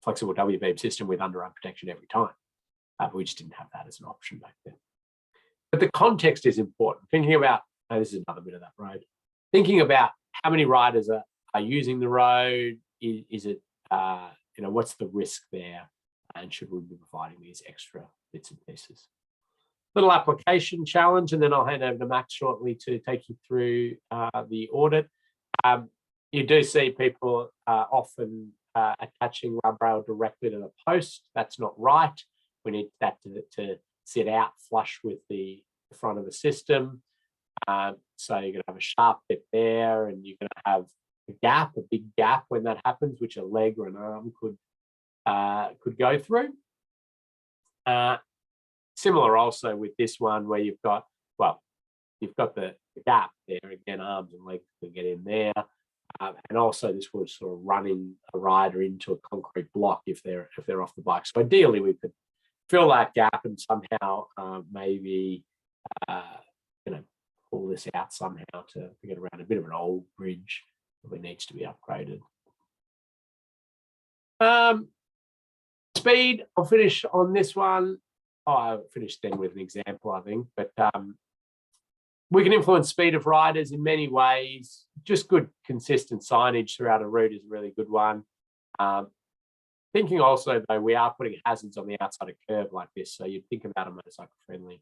flexible W-beam system with underarm protection every time. We just didn't have that as an option back then. But the context is important. Thinking about, this is another bit of that road. Thinking about how many riders are using the road. Is it, what's the risk there? And should we be providing these extra bits and pieces? Little application challenge, and then I'll hand over to Max shortly to take you through the audit. You do see people often attaching rub rail directly to the post. That's not right. We need that to sit out flush with the front of the system. So you're going to have a sharp bit there, and you're going to have a big gap when that happens, which a leg or an arm could go through. Similar also with this one, where you've got the gap there again, arms and legs can get in there, and also this was sort of running a rider into a concrete block if they're off the bike. So ideally, we could fill that gap and somehow maybe pull this out somehow to get around a bit of an old bridge that needs to be upgraded. Speed, I'll finish on this one. I'll finish then with an example, I think. But we can influence speed of riders in many ways. Just good, consistent signage throughout a route is a really good one. Thinking also, though, we are putting hazards on the outside of curve like this. So you'd think about a motorcycle-friendly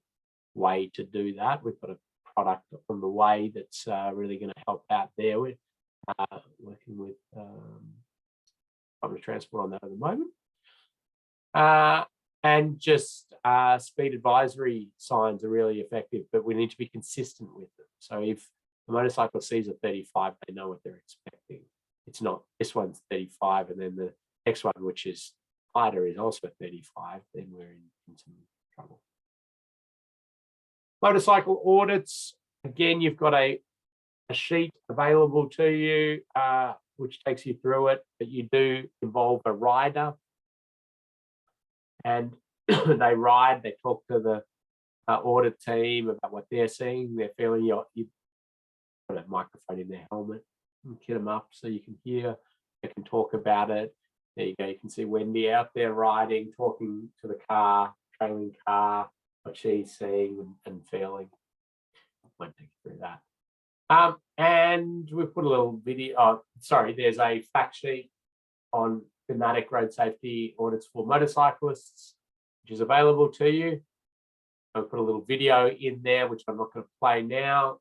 way to do that. We've got a product on the way that's really going to help out there. We're working with public transport on that at the moment. And just speed advisory signs are really effective, but we need to be consistent with them. So if the motorcycle sees a 35, they know what they're expecting. It's not this one's 35 and then the next one, which is lighter, is also 35, then we're in some trouble. Motorcycle audits, again, you've got a sheet available to you, which takes you through it, but you do involve a rider. And they ride, they talk to the audit team about what they're seeing, they're feeling. You've got a microphone in their helmet and kit them up so you can hear, they can talk about it. There you go, you can see Wendy out there riding, talking to the car, trailing car, what she's seeing and feeling. I won't take you through that. And we've put a little video, there's a fact sheet on thematic road safety audits for motorcyclists, which is available to you. I'll put a little video in there, which I'm not going to play now.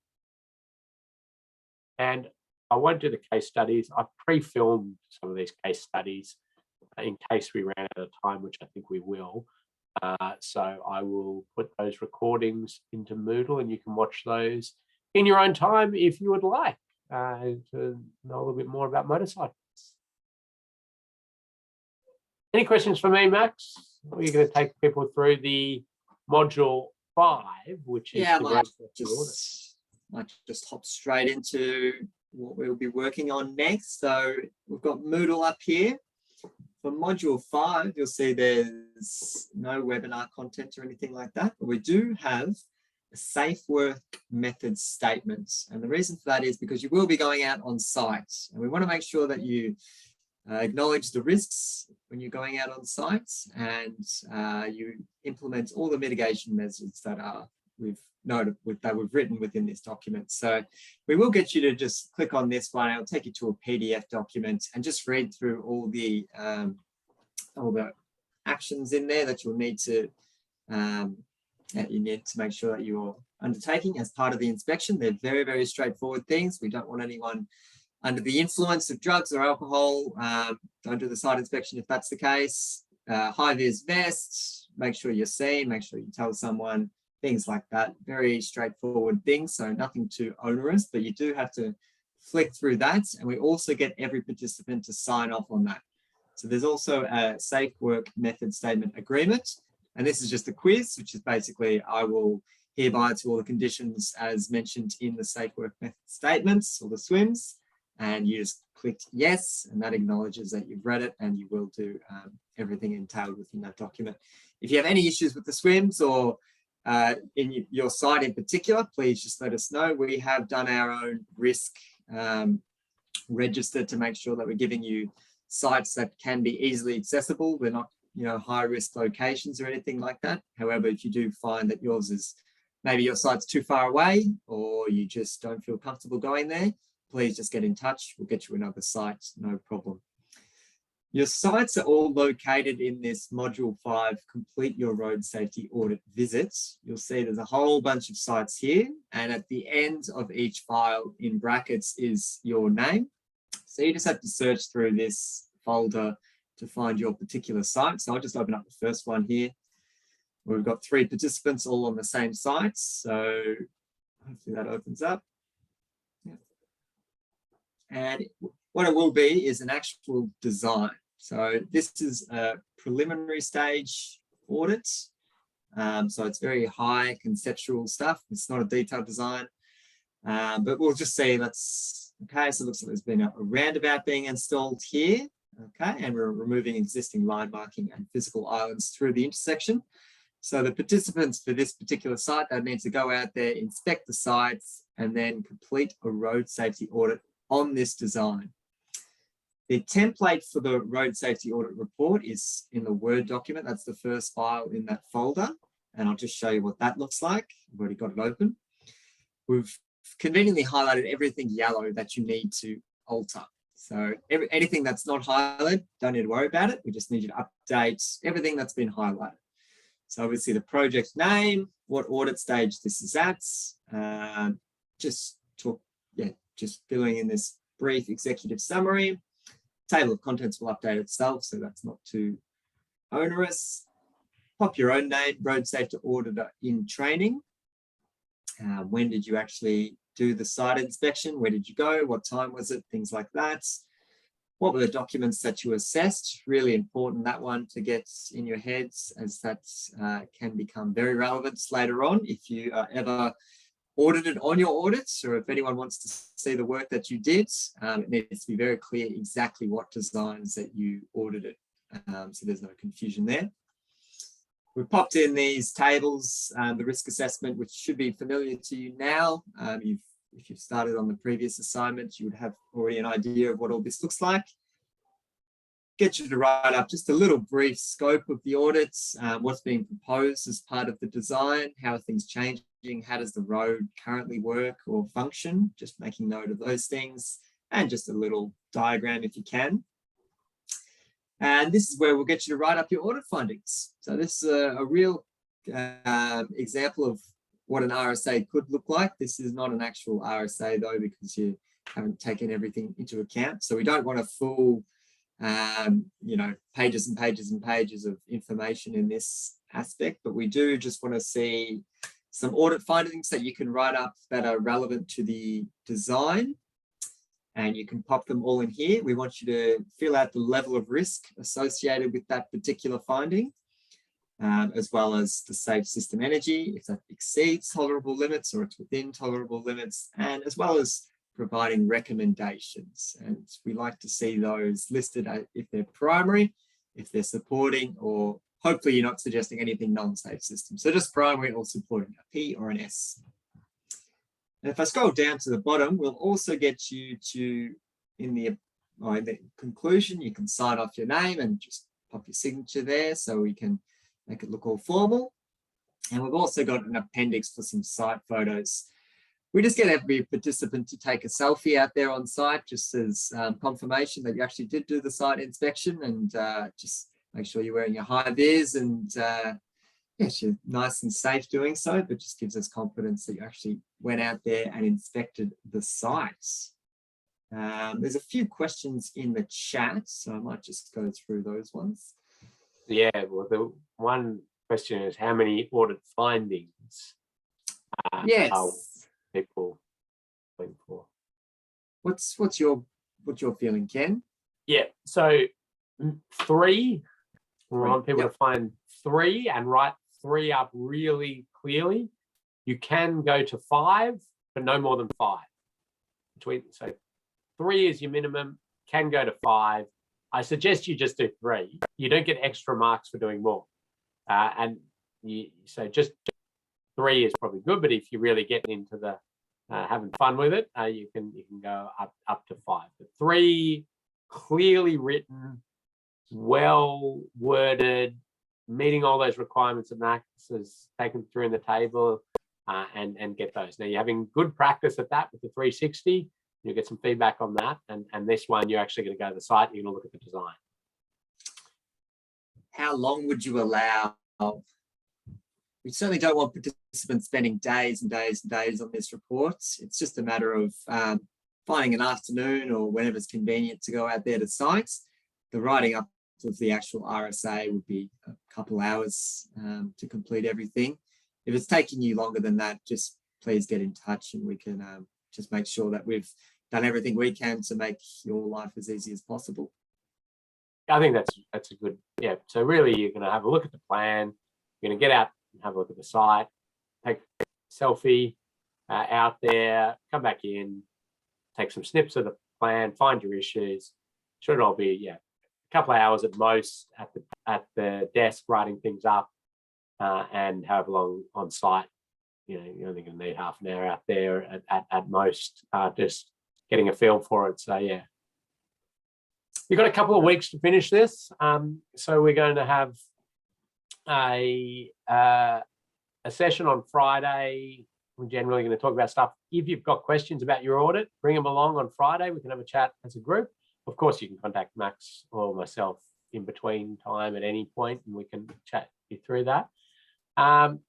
And I won't do the case studies. I've pre-filmed some of these case studies in case we ran out of time, which I think we will. So I will put those recordings into Moodle and you can watch those in your own time if you would like to know a little bit more about motorcycles. Any questions for me, Max? We're going to take people through the module 5, which is might just hop straight into what we'll be working on next. So we've got Moodle up here. For module 5, you'll see there's no webinar content or anything like that, but we do have a safe work method statement. And the reason for that is because you will be going out on site, and we want to make sure that you acknowledge the risks when you're going out on site, and you implement all the mitigation measures that we've written within this document. So we will get you to just click on this one. It'll take you to a PDF document and just read through all the actions in there that you'll need to make sure that you're undertaking as part of the inspection. They're very, very straightforward things. We don't want anyone under the influence of drugs or alcohol. Don't do the site inspection if that's the case. High-vis vest, make sure you're seen, make sure you tell someone, things like that. Very straightforward things, so nothing too onerous, but you do have to flick through that. And we also get every participant to sign off on that. So there's also a safe work method statement agreement. And this is just a quiz, which is basically, I will hereby to all the conditions as mentioned in the safe work method statements or the SWIMs. and you just clicked yes, and that acknowledges that you've read it and you will do everything entailed within that document. If you have any issues with the swims or in your site in particular, please just let us know. We have done our own risk register to make sure that we're giving you sites that can be easily accessible. They're not, high risk locations or anything like that. However, if you do find that yours is maybe your site's too far away or you just don't feel comfortable going there, please just get in touch. We'll get you another site, no problem. Your sites are all located in this module 5, complete your road safety audit visits. You'll see there's a whole bunch of sites here, and at the end of each file in brackets is your name. So you just have to search through this folder to find your particular site. So I'll just open up the first one here. We've got 3 participants all on the same site. So hopefully that opens up. Yeah. And what it will be is an actual design. So this is a preliminary stage audit. So it's very high conceptual stuff. It's not a detailed design, but we'll just see. Okay, so it looks like there's been a roundabout being installed here. Okay, and we're removing existing line marking and physical islands through the intersection. So the participants for this particular site, they need to go out there, inspect the sites, and then complete a road safety audit on this design. The template for the road safety audit report is in the Word document. That's the first file in that folder. And I'll just show you what that looks like. I've already got it open. We've conveniently highlighted everything yellow that you need to alter. So anything that's not highlighted, don't need to worry about it. We just need you to update everything that's been highlighted. So obviously the project name, what audit stage this is at, just filling in this brief executive summary. Table of contents will update itself, so that's not too onerous. Pop your own name, road safety auditor in training. When did you actually do the site inspection? Where did you go? What time was it? Things like that. What were the documents that you assessed? Really important, that one, to get in your heads, as that can become very relevant later on if you are ever audited on your audits, or if anyone wants to see the work that you did. It needs to be very clear exactly what designs that you audited, so there's no confusion there. We've popped in these tables, the risk assessment, which should be familiar to you now. If you've started on the previous assignment, you would have already an idea of what all this looks like. Get you to write up just a little brief scope of the audits, what's being proposed as part of the design, how are things changing, how does the road currently work or function, just making note of those things, and just a little diagram if you can. And this is where we'll get you to write up your audit findings. So this is a real example of what an RSA could look like. This is not an actual RSA though, because you haven't taken everything into account. So we don't want a full pages and pages and pages of information in this aspect, but we do just want to see some audit findings that you can write up that are relevant to the design, and you can pop them all in here. We want you to fill out the level of risk associated with that particular finding, as well as the safe system energy, if that exceeds tolerable limits or it's within tolerable limits, and as well as providing recommendations. And we like to see those listed if they're primary, if they're supporting, or hopefully you're not suggesting anything non-safe system. So just primary or supporting, a P or an S. And if I scroll down to the bottom, we'll also get you to, in the conclusion, you can sign off your name and just pop your signature there so we can make it look all formal. And we've also got an appendix for some site photos. We just get every participant to take a selfie out there on site, just as confirmation that you actually did do the site inspection, and just make sure you're wearing your high vis and yes, you're nice and safe doing so, but just gives us confidence that you actually went out there and inspected the sites. There's a few questions in the chat, so I might just go through those ones. Yeah, well, the one question is how many audit findings yes. are people going for? What's your feeling, Ken? Yeah, so 3. We want people Yep. to find 3 and write 3 up really clearly. You can go to 5, but no more than 5. So 3 is your minimum, can go to 5. I suggest you just do 3. You don't get extra marks for doing more. So just 3 is probably good, but if you're really getting into the having fun with it, you can go up to 5. But 3, clearly written, well worded, meeting all those requirements that Max has taken through in the table, and get those. Now you're having good practice at that with the 360. You'll get some feedback on that, and this one you're actually going to go to the site. You're going to look at the design. How long would you allow? We certainly don't want participants spending days and days and days on this report. It's just a matter of finding an afternoon or whenever it's convenient to go out there to sites. The writing up of the actual RSA would be a couple hours to complete everything. If it's taking you longer than that, just please get in touch and we can just make sure that we've done everything we can to make your life as easy as possible. I think that's a good, yeah. So really you're going to have a look at the plan. You're going to get out and have a look at the site, take a selfie out there, come back in, take some snips of the plan, find your issues. Should all be, a couple of hours at most at the desk writing things up, and however long on site. You're only going to need half an hour out there at most, just getting a feel for it. So yeah, you've got a couple of weeks to finish this. So we're going to have a session on Friday. We're generally going to talk about stuff. If you've got questions about your audit, bring them along on Friday. We can have a chat as a group. Of course, you can contact Max or myself in between time at any point, and we can chat you through that. So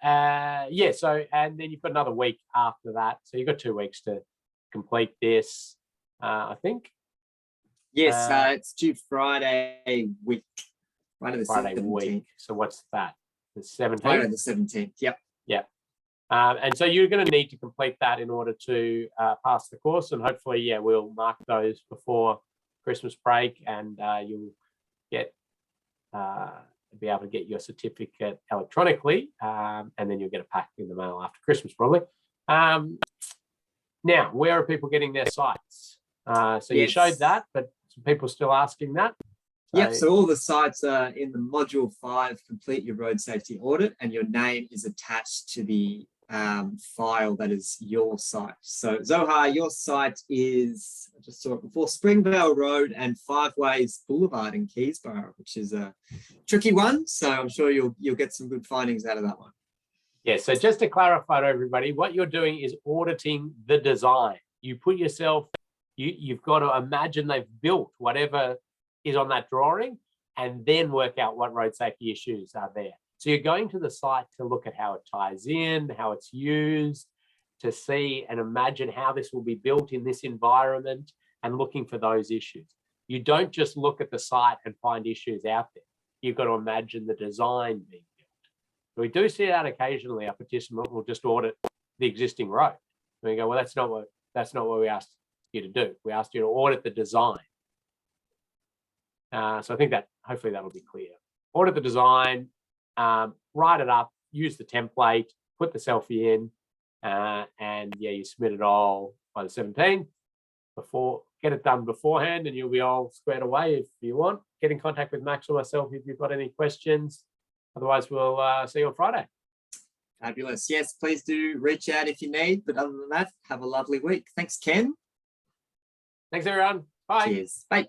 and then you've got another week after that. So you've got 2 weeks to complete this, I think. Yes, it's due Friday week. Friday the 17th. Week. So what's that? The 17th? Friday the 17th, yep. Yeah. And so you're going to need to complete that in order to pass the course. And hopefully, we'll mark those before Christmas break, and you'll get be able to get your certificate electronically, and then you'll get it packed in the mail after Christmas, probably. Now, where are people getting their sites? So you showed that, but some people are still asking that. So all the sites are in the module 5, complete your road safety audit, and your name is attached to the file that is your site. So Zohar, your site is, I just saw it before, Springvale Road and 5 Ways Boulevard in Keysborough, which is a tricky one. So I'm sure you'll get some good findings out of that one. Yeah, so just to clarify to everybody, what you're doing is auditing the design. You put yourself, you've got to imagine they've built whatever is on that drawing, and then work out what road safety issues are there. So you're going to the site to look at how it ties in, how it's used, to see and imagine how this will be built in this environment, and looking for those issues. You don't just look at the site and find issues out there. You've got to imagine the design being built. So we do see that occasionally. A participant will just audit the existing road. And we go, well, that's not what we asked you to do. We asked you to audit the design. So I think that hopefully that'll be clear. Audit the design, write it up, use the template, put the selfie in, and you submit it all by the 17th. Get it done beforehand, and you'll be all squared away if you want. Get in contact with Max or myself if you've got any questions. Otherwise, we'll see you on Friday. Fabulous. Yes, please do reach out if you need. But other than that, have a lovely week. Thanks, Ken. Thanks, everyone. Bye. Cheers. Bye.